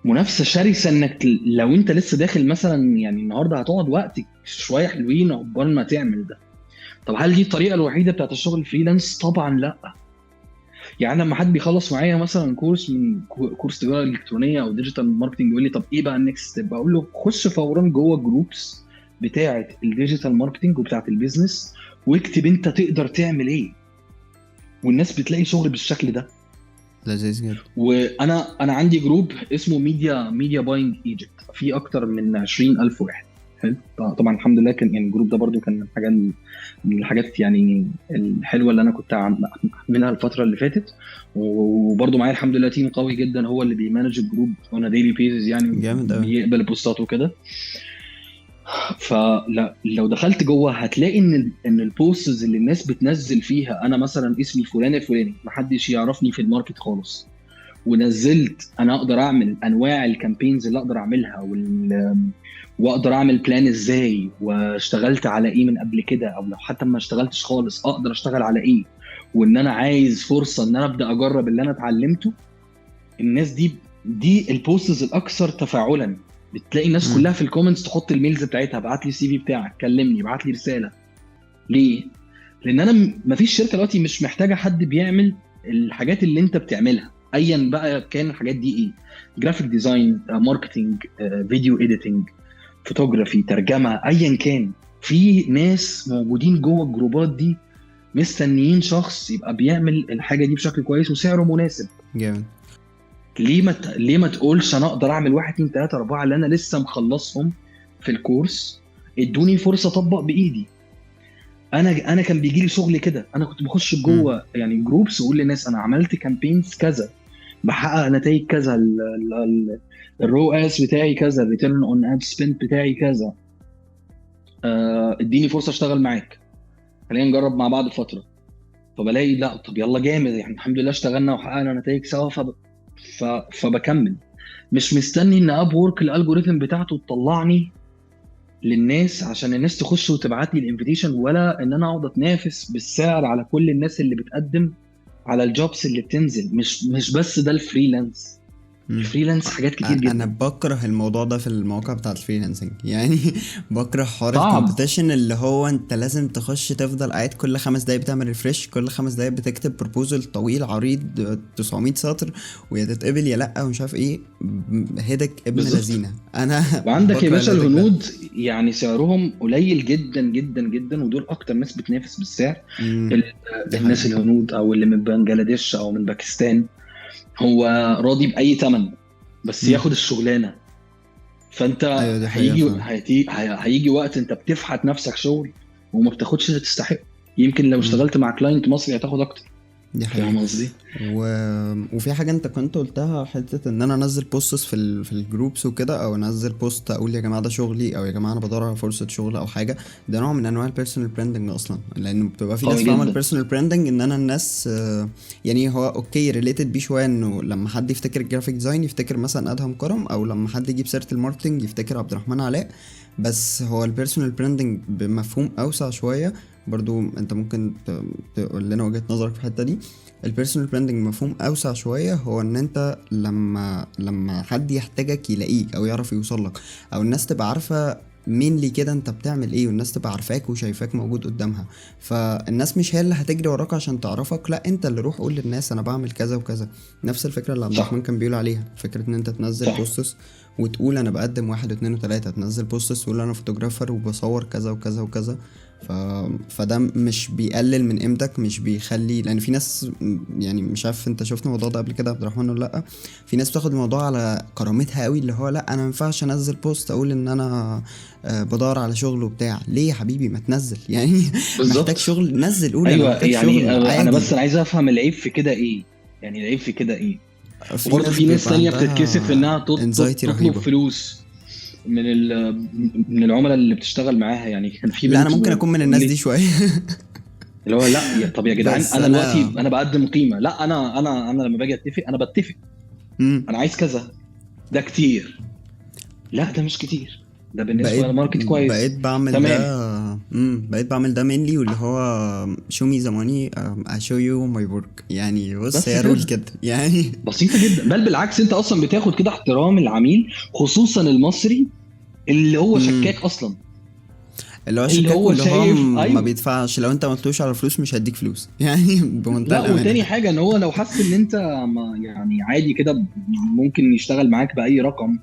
B: منافسه شرسه انك لو انت لسه داخل مثلا، يعني النهارده هتقعد وقت شويه حلوين عقبال ما تعمل ده. طب هل دي الطريقه الوحيده بتاعت الشغل الفريلانس؟ طبعا لا. يعني لما حد بيخلص معايا مثلا كورس من كورس تجاره الكترونيه او ديجيتال ماركتنج، يقول لي طب ايه بقى النكست ستيب؟ اقول له خش فورا جوه جروبس بتاعه الديجيتال ماركتنج وبتاعه البيزنس، واكتب انت تقدر تعمل ايه. والناس بتلاقي شغل بالشكل ده.
A: لذيذ جدا.
B: وانا عندي جروب اسمه ميديا باينج ايجيبت، فيه اكتر من 20,000 واحد. حلو. طبعا الحمد لله كان يعني الجروب ده برضو كان من الحاجات يعني الحلوه اللي انا كنت اعملها الفتره اللي فاتت. وبرضو معايا الحمد لله تيم قوي جدا هو اللي بيمانج الجروب اون ديلي بيزز، يعني
A: جامد أوي.
B: بيقبل البوستات وكده. فلو دخلت جوه هتلاقي ان البوستز اللي الناس بتنزل فيها انا مثلا اسمي فلان الفلاني، محدش يعرفني في الماركت خالص، ونزلت انا اقدر اعمل انواع الكامبينز اللي اقدر اعملها واقدر اعمل بلان ازاي، واشتغلت على ايه من قبل كده، او لو حتى ما اشتغلتش خالص اقدر اشتغل على ايه، وان انا عايز فرصة ان انا ابدا اجرب اللي انا اتعلمته. الناس دي البوستز الاكثر تفاعلا. بتلاقي الناس كلها في الكومنتس تحط الميلز بتاعتها، ابعت لي السي في بتاعك، كلمني، ابعت لي رساله. ليه؟ لان انا مفيش شركه دلوقتي مش محتاجه حد بيعمل الحاجات اللي انت بتعملها، ايا بقى كان الحاجات دي ايه. جرافيك ديزاين، ماركتنج، فيديو اديتنج، فوتوغرافي، ترجمه، ايا كان. في ناس موجودين جوه الجروبات دي مستنيين شخص يبقى بيعمل الحاجه دي بشكل كويس وسعره مناسب.
A: جامد.
B: ليه ما تقولش انا اقدر اعمل 1 2 3 4 اللي انا لسه مخلصهم في الكورس، ادوني فرصه اطبق بايدي. انا كان بيجي لي شغل كده، انا كنت بخش
A: مم.
B: جوه يعني جروبس واقول للناس انا عملت كامبينز كذا، بحقق نتائج كذا، الرو اس بتاعي كذا، الريتيرن اون اد سبند بتاعي كذا، اديني فرصه اشتغل معاك، خلينا نجرب مع بعض فتره. فبلاقي لا طب يلا جامد، يعني الحمد لله اشتغلنا وحققنا نتائج سوا، فبكمل. مش مستني ان اب وورك الالجوريثم بتاعته تطلعني للناس عشان الناس تخش وتبعت لي الانفيتيشن، ولا ان انا اقعد اتنافس بالسعر على كل الناس اللي بتقدم على الجوبس اللي بتنزل. مش بس ده الفريلانس.
A: مم.
B: الفريلانس حاجات كتير
A: انا
B: جدا.
A: بكره الموضوع ده في المواقع بتاعه الفريلانسنج يعني. بكره حوار
B: صعب.
A: الكومبيتيشن اللي هو انت لازم تخش تفضل قاعد كل 5 دقايق بتعمل ريفرش، كل 5 دقايق بتكتب بروبوزل طويل عريض 900 سطر، ويا تتقبل يا لا ومش عارف ايه. هدك ابن
B: بالظبط.
A: لذينه انا.
B: وعندك يا
A: بكره
B: باشا
A: الهدك ده.
B: الهنود، يعني سعرهم قليل جدا جدا جدا، ودول اكتر ناس بتنافس بالسعر.
A: امم.
B: ال-
A: دي
B: الناس
A: حقيقة.
B: الهنود او اللي من بنجلاديش او من باكستان، هو راضي باي ثمن بس
A: امم.
B: ياخد الشغلانه. فانت
A: ايوه دي حقيقة فعلا.
B: هيجي وقت انت بتفحت نفسك شغل وما بتاخدش اللي تستحق. يمكن لو
A: امم.
B: اشتغلت مع كلاينت مصري هتاخد اكتر.
A: دي
B: فاهم
A: حقيقة.
B: قصدي؟
A: و... وفي حاجة انت كنت قلتها، حتة ان انا انزل بوستس في الجروبس وكده، او انزل بوست اقول يا جماعة ده شغلي، او يا جماعة انا بدور على فرصة شغل او حاجة. ده نوع من انواع البيرسونال براندنج اصلا، لانه بتبقى في ناس
B: قوي
A: فاهمة
B: جدا.
A: البيرسونال براندنج ان انا الناس يعني هو اوكي ريليتد بيه شوية، انه لما حد يفتكر الجرافيك ديزاين يفتكر مثلا ادهم كرم، او لما حد يجيب سيرة الماركتنج يفتكر عبد الرحمن علاء. بس هو البيرسونال براندنج بمفهوم اوسع شوية. برضو انت ممكن تقول لنا وجهة نظرك في الحتة دي. البيرسونال براندنج مفهوم اوسع شويه، هو ان انت لما حد يحتاجك يلاقيك او يعرف يوصل لك، او الناس تبقى عارفه مين لي كده انت بتعمل ايه، والناس تبقى عارفاك وشايفاك موجود قدامها. فالناس مش هي اللي هتجري وراك عشان تعرفك، لا انت اللي روح قول للناس انا بعمل كذا وكذا. نفس الفكره اللي عبد
B: صح.
A: الرحمن كان بيقول عليها، فكره ان انت تنزل
B: صح.
A: بوستس وتقول انا بقدم 1 و2 و3، تنزل بوستس تقول انا فوتوغرافر وبصور كذا وكذا وكذا. ف... فده مش بيقلل من قيمتك، مش بيخلي، لان في ناس يعني مش عارف انت شفت الموضوع ده قبل كده يا عبد الرحمن ولا لا. في ناس بتاخد الموضوع على كرامتها قوي، اللي هو لا انا ما ينفعش انزل بوست اقول ان انا بدور على شغل وبتاع. ليه يا حبيبي ما تنزل يعني؟ محتاج
B: بالظبط.
A: شغل نزل، قول انا
B: ايوه
A: محتاج
B: يعني
A: شغل
B: انا
A: عادي.
B: بس انا عايز افهم العيب في كده ايه. يعني العيب في كده ايه؟
A: في
B: وبرضه
A: ناس
B: في ناس
A: بيبقى
B: تانية بتتكسف
A: عندها
B: انها
A: انزايتي
B: تطلب
A: رهيبة.
B: فلوس من من العملاء اللي بتشتغل معاها. يعني كان في
A: لا انا
B: بنت
A: ممكن اكون من
B: بتقول
A: الناس دي
B: لي
A: شوية.
B: اللي هو لا طب يا جدعان
A: بس
B: انا دلوقتي
A: انا
B: انا بقدم قيمه، لا انا لما باجي اتفق انا بتفق،
A: مم.
B: انا عايز كذا. ده كتير؟ لا ده مش كتير، ده بالنسبه
A: بقيت
B: للماركت
A: بقيت
B: كويس.
A: بعمل
B: تمام.
A: ده. بقيت بعمل ده mainly، واللي هو show me the money I show you my work. يعني بص
B: بس
A: هي رول
B: كده.
A: كده يعني.
B: بسيطه جدا، بل بالعكس انت اصلا بتاخد كده احترام العميل، خصوصا المصري اللي هو
A: امم.
B: شكاك اصلا.
A: اللي هو
B: اللي
A: شكاك،
B: هو
A: واللي هو
B: شايف
A: ما
B: ايوه.
A: بيدفعش، لو انت ما قلتلوش على فلوس مش هيديك فلوس يعني بمنتهى
B: لا
A: الامانه.
B: وتاني حاجه ان هو لو حس ان انت ما يعني عادي كده ممكن يشتغل معاك باي رقم،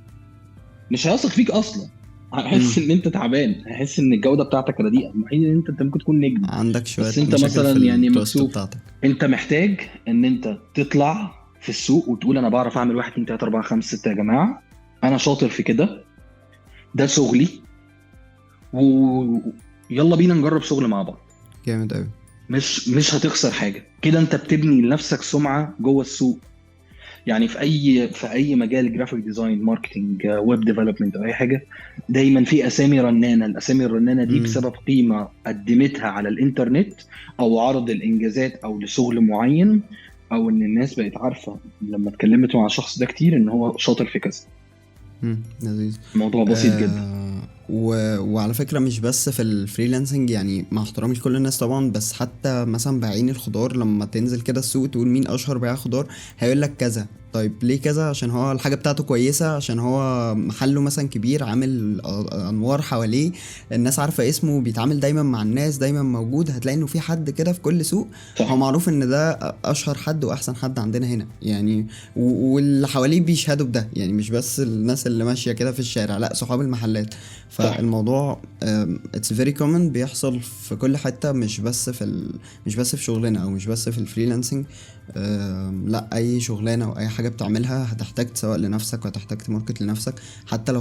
B: مش هيثق فيك اصلا. هيحس
A: امم.
B: ان انت تعبان، هيحس ان الجوده بتاعتك رديئه، الوحيد ان انت ممكن تكون نجم
A: عندك شويه
B: بس انت
A: مشاكل في
B: مثلا يعني
A: التراست
B: مكسوف.
A: بتاعتك.
B: انت محتاج ان انت تطلع في السوق وتقول انا بعرف اعمل 1 2 3 4 5 6 يا جماعه، انا شاطر في كده، ده شغلي، ويلا بينا نجرب شغل مع بعض.
A: جامد قوي.
B: مش هتخسر حاجه كده، انت بتبني لنفسك سمعه جوه السوق. يعني في اي مجال، جرافيك ديزاين، ماركتنج، ويب ديفلوبمنت او اي حاجه، دايما في اسامي رنانه. الاسامي الرنانه دي
A: امم.
B: بسبب قيمه قدمتها على الانترنت، او عرض الانجازات، او لشغل معين، او ان الناس بقت عارفه لما اتكلمت مع الشخص ده كتير ان هو شاطر في كذا.
A: لذيذ.
B: الموضوع بسيط جدا.
A: وعلى فكرة مش بس في الفريلانسنج، يعني مع احترامي لكل الناس طبعا، بس حتى مثلا بايعين الخضار لما تنزل كده السوق تقول مين اشهر بياع خضار، هيقول لك كذا. طيب ليه كذا؟ عشان هو الحاجة بتاعته كويسة، عشان هو محله مثلا كبير، عامل انوار حواليه، الناس عارفة اسمه، بيتعامل دايما مع الناس، دايما موجود، هتلاقي انه في حد كده في كل سوق هو
B: صح.
A: معروف ان ده اشهر حد واحسن حد عندنا هنا يعني. واللي حواليه بيشهدوا بده يعني، مش بس الناس اللي ماشية كده في الشارع، لا صحاب المحلات.
B: صح.
A: فالموضوع it's very common، بيحصل في كل حتة، مش بس في شغلنا او مش بس في الفريلانسنج. لا، اي شغلانه او اي حاجه بتعملها هتحتاج تسوق لنفسك وهتحتاج تماركت لنفسك. حتى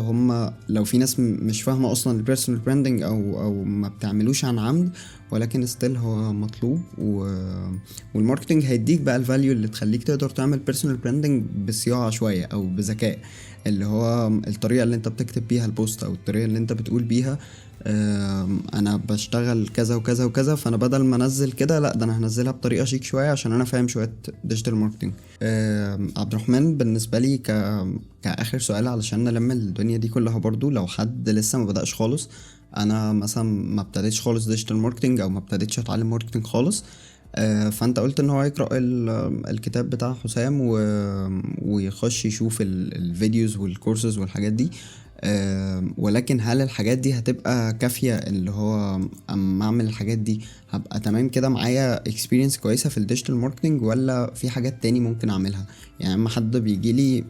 A: لو في ناس مش فاهمه اصلا البيرسونال براندنج او ما بتعملوش عن عمد، ولكن ستيل هو مطلوب. والماركتنج هيديك بقى الفاليو اللي تخليك تقدر تعمل بيرسونال براندنج بصياعه شويه او بذكاء، اللي هو الطريقه اللي انت بتكتب بيها البوست او الطريقه اللي انت بتقول بيها انا بشتغل كذا وكذا وكذا، فانا بدل ما انزل كده، لا ده انا هنزلها بطريقه شيك شويه عشان انا فاهم شويه ديجيتال ماركتنج. عبد الرحمن، بالنسبه لي كاخر سؤال علشان نلم الدنيا دي كلها، برضو لو حد لسه ما بدأش خالص، انا مثلا ما ابتديتش خالص ديجيتال ماركتنج او ما ابتديتش اتعلم ماركتنج خالص، فانت قلت ان هو يقرأ الكتاب بتاع حسام ويخش يشوف الفيديوز والكورسز والحاجات دي. ولكن هل الحاجات دي هتبقى كافية؟ اللي هو اما اعمل الحاجات دي هبقى تمام كده معايا experience كويسة في الديجيتال ماركتنج، ولا في حاجات تاني ممكن اعملها؟ يعني اما حد بيجي لي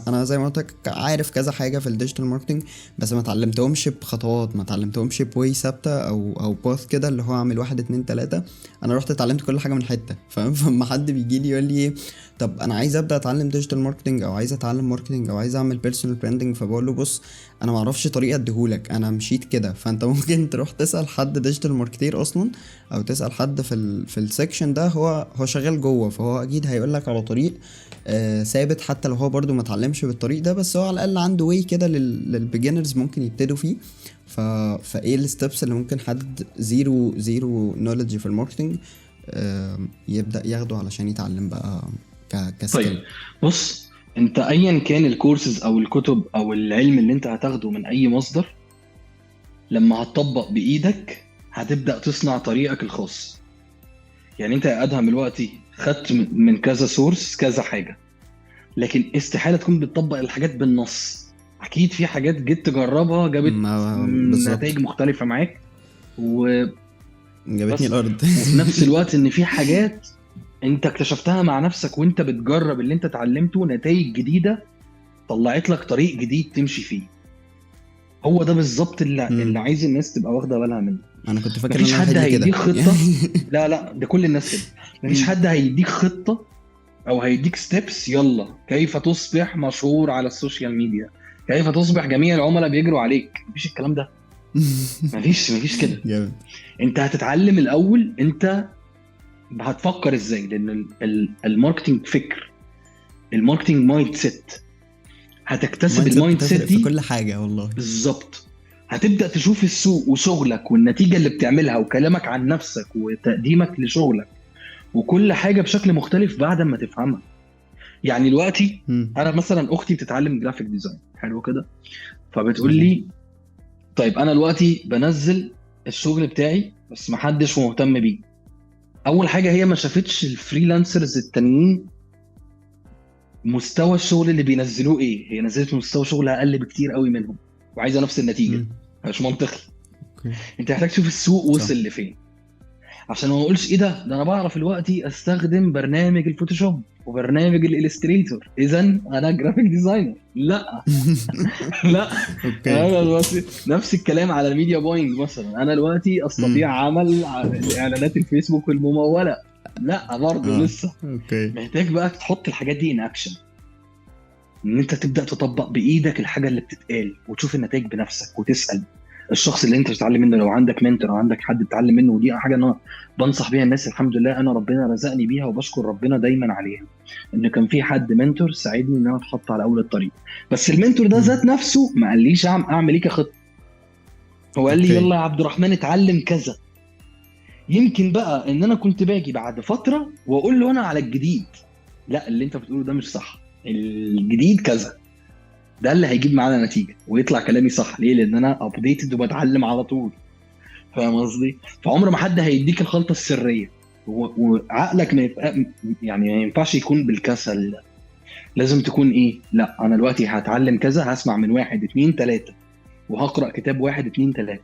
A: انا زي ما قلت لك عارف كذا حاجه في الديجيتال ماركتنج، بس ما اتعلمتهمش بخطوات، ما اتعلمتهمش بوي ثابته او باث كده اللي هو اعمل 1 2 3. انا رحت اتعلمت كل حاجه من حته، فاهم؟ فلما حد بيجي لي يقول لي طب انا عايز ابدا اتعلم ديجيتال ماركتنج او عايز اتعلم ماركتنج او عايز اعمل بيرسونال براندنج، فبقول له بص، انا ما اعرفش طريقه اديهولك، انا مشيت كده. فانت ممكن تروح تسال حد ديجيتال ماركتير اصلا، او تسال حد في السكشن ده، هو شغال جوه، فهو اكيد هيقول لك على طريق ثابت، حتى لو هو برضو ما اتعلمش بالطريق ده، بس هو على الاقل عنده واي كده للبيجنرز ممكن يبتدوا فيه. فايه الستبس اللي ممكن حد زيرو نوليدج في الماركتنج يبدا ياخده علشان يتعلم بقى كسكيل؟
B: طيب بص، انت ايا كان الكورسز او الكتب او العلم اللي انت هتاخده من اي مصدر، لما هتطبق بايدك هتبدأ تصنع طريقك الخاص. يعني انت يا ادهم دلوقتي خدت من كذا سورس كذا حاجة، لكن استحالة تكون بتطبق الحاجات بالنص. اكيد في حاجات جيت تجربها جابت
A: ما
B: نتائج
A: بالظبط،
B: مختلفة معاك وبس.
A: جابتني الارض.
B: وفي نفس الوقت ان في حاجات انت اكتشفتها مع نفسك وانت بتجرب اللي انت اتعلمته، نتائج جديدة طلعت لك طريق جديد تمشي فيه. هو ده بالظبط اللي عايز الناس تبقى واخده بالها منه.
A: انا كنت فاكر ان
B: مفيش
A: انا
B: حد
A: الوحيد اللي
B: هيديك
A: كده
B: خطه. لا لا، ده كل الناس كده. مفيش حد هيديك خطه او هيديك ستيبس، يلا كيف تصبح مشهور على السوشيال ميديا، كيف تصبح جميع العملاء بيجروا عليك. مفيش الكلام ده. مفيش كده.
A: جامد.
B: انت هتتعلم الاول انت هتفكر ازاي، لان الماركتنج فكر، الماركتنج مايند سيت. هتكتسب
A: المايند سيت
B: المايند سيت
A: بتفرق في
B: دي
A: كل حاجه والله.
B: بالظبط. هتبدأ تشوف السوق وشغلك والنتيجة اللي بتعملها وكلامك عن نفسك وتقديمك لشغلك وكل حاجة بشكل مختلف بعد ما تفهمها. يعني دلوقتي انا مثلا اختي بتتعلم جرافيك ديزاين، حلو كده، فبتقول
A: جميل.
B: لي طيب انا دلوقتي بنزل الشغل بتاعي بس محدش مهتم بيه. اول حاجة هي ما شافتش الفريلانسرز التانيين مستوى الشغل اللي بينزلوه ايه، هي نزلت مستوى شغل اقل بكتير قوي منهم وعايزة نفس النتيجة. مش منطقي.
A: اوكي.
B: انت محتاج تشوف السوق
A: صح.
B: وصل لفين، عشان ما اقولش ايه ده انا بعرف دلوقتي استخدم برنامج الفوتوشوب وبرنامج الالستريتور اذا انا جرافيك ديزاينر. لا. لا.
A: اوكي.
B: انا دلوقتي نفس الكلام على الميديا باينج مثلا، انا دلوقتي استطيع عمل اعلانات الفيسبوك الممولة. لا برضه لسه.
A: اوكي.
B: محتاج بقى تحط الحاجات دي ان اكشن، ان انت تبدا تطبق بايدك الحاجه اللي بتتقال وتشوف النتائج بنفسك وتسال الشخص اللي انت بتتعلم منه، لو عندك منتور او عندك حد تتعلم منه. ودي حاجه انا بنصح بيها الناس، الحمد لله انا ربنا رزقني بيها وبشكر ربنا دايما عليها، ان كان في حد منتور ساعدني ان انا اتحط على اول الطريق. بس المنتور ده ذات نفسه ما قاليش اعمل ايه كخطه، هو قال لي
A: اوكي.
B: يلا يا عبد الرحمن اتعلم كذا. يمكن بقى ان انا كنت باجي بعد فتره واقول له انا على الجديد، لا اللي انت بتقوله ده مش صح، الجديد كذا، ده اللي هيجيب معانا نتيجه ويطلع كلامي صح. ليه؟ لان انا ابديتد وبتعلم على طول. فاهم قصدي؟ فعمر ما حد هيديك الخلطه السريه. وعقلك ما يبقى يعني ما ينفعش يكون بالكسل. لازم تكون ايه، لا انا دلوقتي هتعلم كذا، هسمع من 1 2 3 وهقرأ كتاب 1 2 3.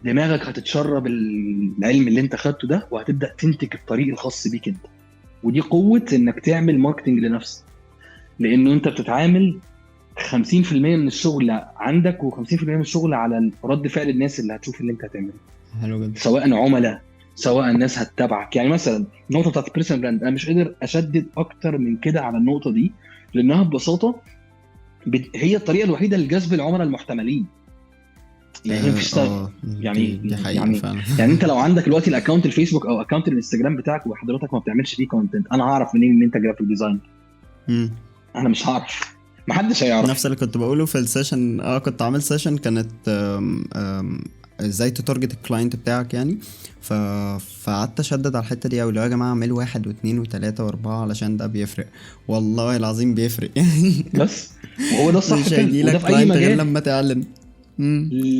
B: دماغك هتتشرب العلم اللي انت خدته ده، وهتبدأ تنتج الطريق الخاص بيك انت. ودي قوة انك تعمل ماركتنج لنفسك، لانه انت بتتعامل 50% من الشغل عندك و50% من الشغل على رد فعل الناس اللي هتشوف اللي انت هتعمله،
A: حلو جدا.
B: سواء عملاء سواء الناس هتتابعك. يعني مثلا النقطه بتاعت البيرسونال براند، انا مش قادر اشدد اكتر من كده على النقطه دي، لانها ببساطه هي الطريقه الوحيده لجذب العملاء المحتملين. يعني مفيش يعني
A: دي حقيقة
B: يعني
A: فعلا.
B: يعني انت لو عندك دلوقتي الاكونت الفيسبوك او اكونت الانستجرام بتاعك وحضرتك ما بتعملش فيه كونتنت، انا هعرف منين ان انت جرافيك ديزاين؟
A: مم.
B: انا مش هعرف، محدش هيعرف.
A: نفس اللي كنت بقوله في السيشن. كنت عامل سيشن كانت ازاي تتارجت الكلاينت بتاعك يعني. فقعدت اشدد على الحته دي، او لو يا جماعه اعملوا 1 و2 و3 و4 علشان ده بيفرق، والله العظيم بيفرق يعني.
B: بس وهو ده الصح
A: مش
B: فعلا، وده
A: هيجيلك
B: في اي
A: كلاينت غير
B: مجال.
A: لما تعلن.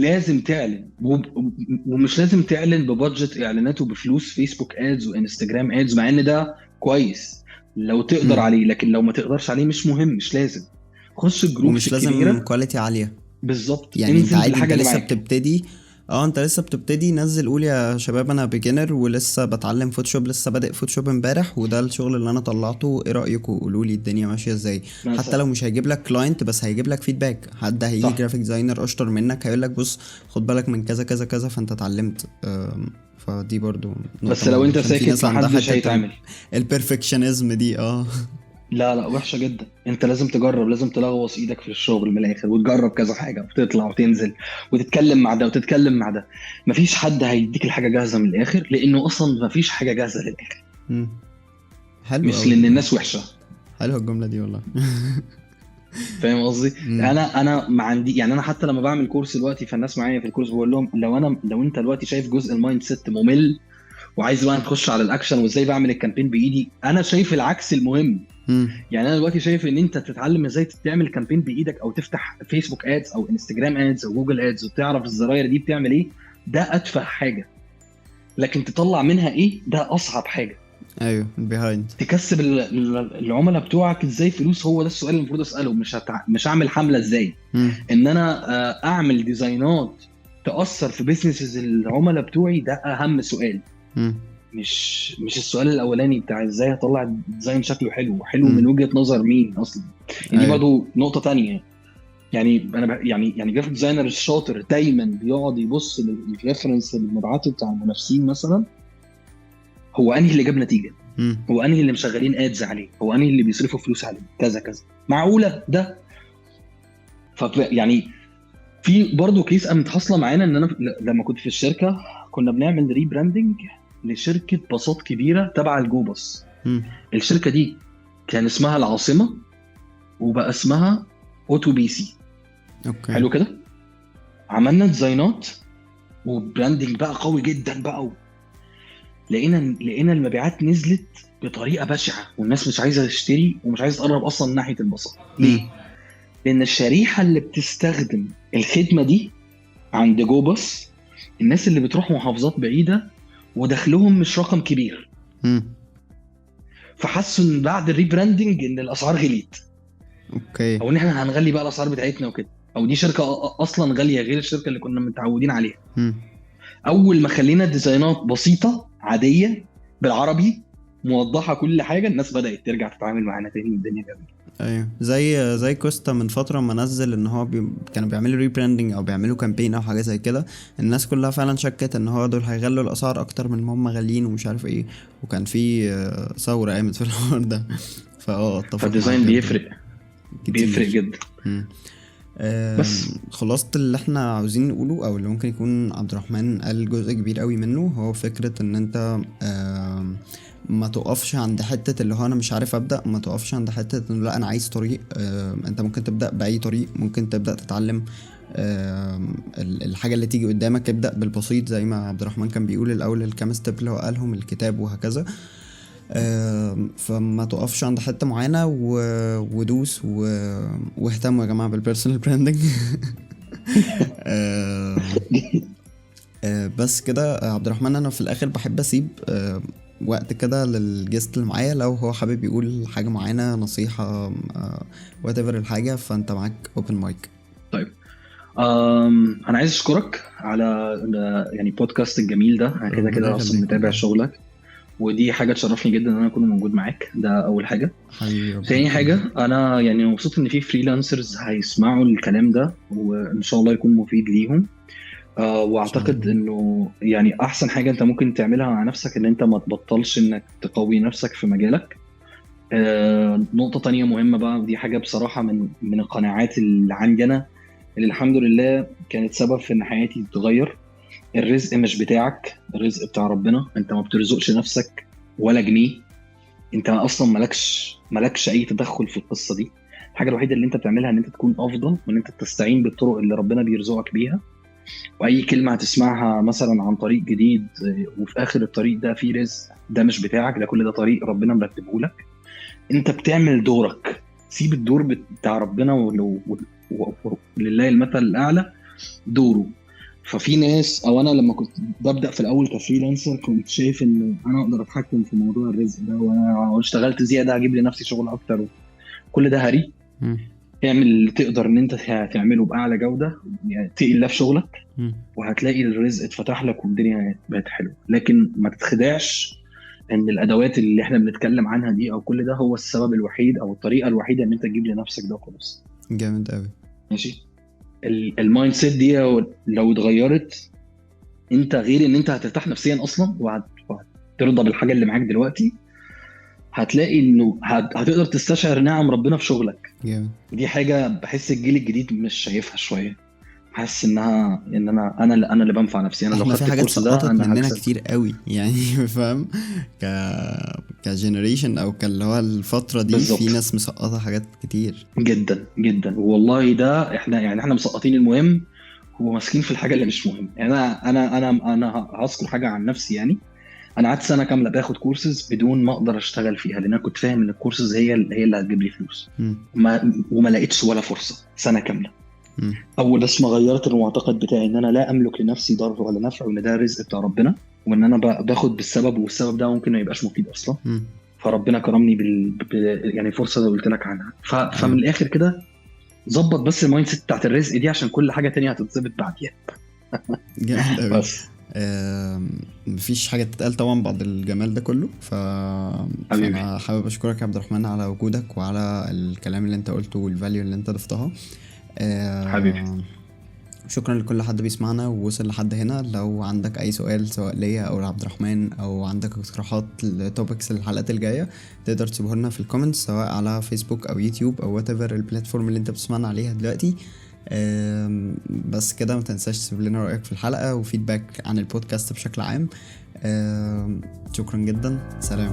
B: لازم تعلن ومش لازم تعلن ببادجت اعلانات وبفلوس فيسبوك ادز وانستجرام ادز، مع ان ده كويس لو تقدر
A: مم.
B: عليه، لكن لو ما تقدرش عليه مش مهم، مش لازم. خش الجروبس
A: ومش لازم
B: الكبيره.
A: كواليتي عاليه
B: بالظبط،
A: يعني. انت
B: انزل
A: عادي، انت
B: بالحاجه اللي
A: لسه
B: معاك.
A: بتبتدي. انت لسه بتبتدي، نزل قول يا شباب انا بيجنر ولسه بتعلم فوتوشوب، لسه بادئ فوتوشوب امبارح، وده الشغل اللي انا طلعته، ايه رايكم؟ قولوا لي الدنيا ماشيه ازاي. حتى
B: مثلا
A: لو مش هيجيب لك كلاينت، بس هيجيب لك فيدباك. حد هيجي
B: صح.
A: جرافيك ديزاينر اشطر منك هيقول لك بص خد بالك من كذا كذا كذا، فانت اتعلمت. فدي برضو نقطه
B: بس لو
A: مهمه،
B: انت
A: عشان في
B: ساكت
A: ناس عندها
B: محدش
A: حته
B: هيتعمل.
A: البرفكشنزم دي.
B: لا لا، وحشه جدا. انت لازم تجرب، لازم تلغوص ايدك في الشغل من الاخر، وتجرب كذا حاجه وتطلع وتنزل وتتكلم مع ده وتتكلم مع ده. مفيش حد هيديك الحاجه جاهزه من الاخر، لانه اصلا مفيش حاجه جاهزه للاخر.
A: مم. حلو
B: مش
A: قوي
B: لان
A: والله.
B: الناس وحشه.
A: حلوه الجمله دي والله.
B: فاهم قصدي؟
A: مم.
B: انا ما عندي يعني، انا حتى لما بعمل كورس دلوقتي، فالناس معايا في الكورس بقول لهم لو انت دلوقتي شايف جزء المايند سيت ممل وعايز بقى نخش على الاكشن وازاي بعمل الكامبين بايدي، انا شايف العكس المهم.
A: مم.
B: يعني انا دلوقتي شايف ان انت تتعلم ازاي تعمل كامبين بايدك، او تفتح فيسبوك ادز او انستجرام ادز او جوجل ادز وتعرف الزراير دي بتعمل ايه، ده اتفه حاجه. لكن تطلع منها ايه، ده اصعب حاجه.
A: ايوه البيهايند.
B: تكسب العملاء بتوعك ازاي فلوس، هو ده السؤال اللي المفروض اساله. مش اعمل حمله ازاي، ان انا اعمل ديزاينات تاثر في بيزنسز العملاء بتوعي، ده اهم سؤال. مش السؤال الاولاني بتاع ازاي اطلع ديزاين شكله حلو من وجهة نظر مين اصلا. يعني دي
A: ايوه.
B: برضو نقطة تانية. يعني انا يعني جرافيك ديزاينر الشاطر دايما بيقعد يبص للريفرنس المبيعات بتاع المنافسين مثلا، هو انهي اللي جاب نتيجة، هو انهي اللي مشغلين ادز عليه، هو انهي اللي بيصرفوا فلوس عليه، كذا كذا، معقولة ده. يعني في برضو كيس قامت حاصله معانا، ان انا لما كنت في الشركه كنا بنعمل ريبراندنج لشركه باصات كبيره تبع الجوباص. الشركه دي كان اسمها العاصمه وبقى اسمها اوتو بي سي.
A: اوكي.
B: حلو كده. عملنا ديزاينات وبراندنج بقى قوي جدا بقى، لقينا المبيعات نزلت بطريقه بشعه، والناس مش عايزه تشتري ومش عايزه تقرب اصلا من ناحيه الباصات. ليه؟ لان الشريحه اللي بتستخدم الخدمه دي عند جوباص الناس اللي بتروح محافظات بعيده ودخلهم مش رقم كبير. فحسوا ان بعد الريبراندنج ان الاسعار غليت،
A: اوكي،
B: او ان احنا هنغلي بقى الاسعار بتاعتنا وكده، او دي شركه اصلا غاليه غير الشركه اللي كنا متعودين عليها. اول ما خلينا ديزاينات بسيطه عاديه بالعربي موضحه كل حاجه، الناس بدات ترجع تتعامل معانا تاني، الدنيا جميله.
A: ايوه، زي كوستا من فتره ما نزل ان هو كانوا بيعملوا ريبراندنج او بيعملوا كامبين او حاجه زي كده. الناس كلها فعلا شكت ان هو دول هيغلوا الاسعار اكتر من هم غاليين ومش عارف ايه، وكان في ثوره قامت في الحوار ده. اتفق معاك
B: فالديزاين بيفرق جدا.
A: بس خلاصة اللي احنا عاوزين نقوله، او اللي ممكن يكون عبد الرحمن قال جزء كبير قوي منه، هو فكرة ان انت ما تقفش عند حتة اللي هو انا مش عارف ابدأ، ما تقفش عند حتة انه لا انا عايز طريق. انت ممكن تبدأ بأي طريق، ممكن تبدأ تتعلم الحاجة اللي تيجي قدامك. ابدأ بالبسيط زي ما عبد الرحمن كان بيقول الاول، الكام ستيب اللي هو قالهم، الكتاب وهكذا. فما تقفش عند حته معينه ودوس واهتموا يا جماعه بالبيرسونال براندنج. بس كده عبد الرحمن، انا في الاخر بحب اسيب وقت كده للجست اللي معايا لو هو حابب يقول حاجة معينة، نصيحة، whatever الحاجة، فانت معاك open mic.
B: طيب، انا عايز اشكرك على يعني بودكاست الجميل ده. انا كده
A: ربنا
B: كده اصلا
A: يخليك
B: متابع
A: والله.
B: شغلك، ودي حاجه تشرفني جدا ان انا اكون موجود معاك. ده اول حاجه.
A: حبيبي ربنا
B: تاني
A: يخليك.
B: حاجه، انا يعني مبسوط ان في فريلانسرز هيسمعوا الكلام ده، وان شاء الله يكون مفيد ليهم.
A: ان شاء
B: واعتقد
A: الله.
B: انه يعني احسن حاجه انت ممكن تعملها مع نفسك ان انت ما تبطلش انك تقوي نفسك في مجالك. نقطه تانية مهمه بقى، ودي حاجه بصراحه من القناعات اللي عندي انا، اللي الحمد لله كانت سبب في ان حياتي تتغير. الرزق مش بتاعك، الرزق بتاع ربنا. انت ما بترزقش نفسك ولا جنيه. انت اصلا مالكش اي تدخل في القصه دي. الحاجه الوحيده اللي انت بتعملها ان انت تكون افضل، وان انت تستعين بالطرق اللي ربنا بيرزقك بيها. واي كلمه هتسمعها مثلا عن طريق جديد، وفي اخر الطريق ده في رزق، ده مش بتاعك، ده كل ده طريق ربنا مرتبه لك. انت بتعمل دورك، سيب الدور بتاع ربنا، ولله المثل الاعلى دوره. ففي ناس، او انا لما كنت ببدا في الاول كفريلانسر كنت شايف ان انا اقدر اتحكم في موضوع الرزق ده، وانا لو اشتغلت زياده هجيب لنفسي شغل اكتر. كل ده هري.
A: مم.
B: اعمل اللي تقدر ان انت تعمله باعلى جوده، يعني اتقي الله في شغلك،
A: مم.
B: وهتلاقي الرزق اتفتح لك والدنيا بقت حلوه. لكن ما تتخدعش ان الادوات اللي احنا بنتكلم عنها دي او كل ده هو السبب الوحيد او الطريقه الوحيده ان انت تجيب لنفسك ده وخلاص.
A: جامد قوي.
B: ماشي. المايند سيت دي لو اتغيرت، انت غير ان انت هترتاح نفسيا اصلا، وهترضى بالحاجه اللي معاك دلوقتي، هتلاقي انه هتقدر تستشعر نعم ربنا في شغلك.
A: جامد.
B: دي حاجه بحس الجيل الجديد مش شايفها شويه. حاسس انها ان انا اللي بنفع نفسي. انا لو
A: احنا في
B: خدت
A: حاجات
B: الكورس ده
A: سقطت
B: انا
A: مننا
B: هكسب.
A: كتير قوي يعني فاهم. ك كجنريشن او اللي هو الفترة دي في
B: بالظبط.
A: ناس مسقطة حاجات كتير.
B: جدا جدا والله. ده احنا مسقطين المهم وماسكين في الحاجه اللي مش مهم. يعني انا هذكر حاجه عن نفسي. يعني انا قعدت سنه كامله باخد كورسز بدون ما اقدر اشتغل فيها، لان انا كنت فاهم ان الكورسز هي اللي هتجيب لي فلوس.
A: مم.
B: وما لقيتش ولا فرصه سنه كامله.
A: مم.
B: اول بس ما غيرت المعتقد بتاعي ان انا لا املك لنفسي ضر ولا نفع، وان ده رزق بتاع ربنا، وان انا باخد بالسبب، والسبب ده ممكن ما يبقاش مفيد اصلا.
A: مم.
B: فربنا كرمني يعني فرصه اللي قلت لك عنها. فمن
A: ايوه.
B: الاخر كده، ظبط بس المايند سيت بتاعت الرزق دي، عشان كل حاجه تانية هتتظبط بعديها.
A: جامد قوي.
B: بس
A: مفيش حاجة تتقال طبعا بعد الجمال ده كله.
B: حبيبي.
A: فأنا حابب أشكرك يا عبد الرحمن على وجودك وعلى الكلام اللي أنت قلته والفاليو اللي أنت ضفتها.
B: حبيبي.
A: شكرا لكل حد بيسمعنا ووصل لحد هنا. لو عندك أي سؤال سواء ليا أو لعبد الرحمن، أو عندك اقتراحات لتوبكس الحلقات الجاية، تقدر تسيبه لنا في الكومنتس سواء على فيسبوك أو يوتيوب أو whatever البلاتفورم اللي أنت بتسمعنا عليها دلوقتي. بس كده، ما تنساش تسيب لنا رأيك في الحلقة وفيدباك عن البودكاست بشكل عام. شكرا جدا. سلام.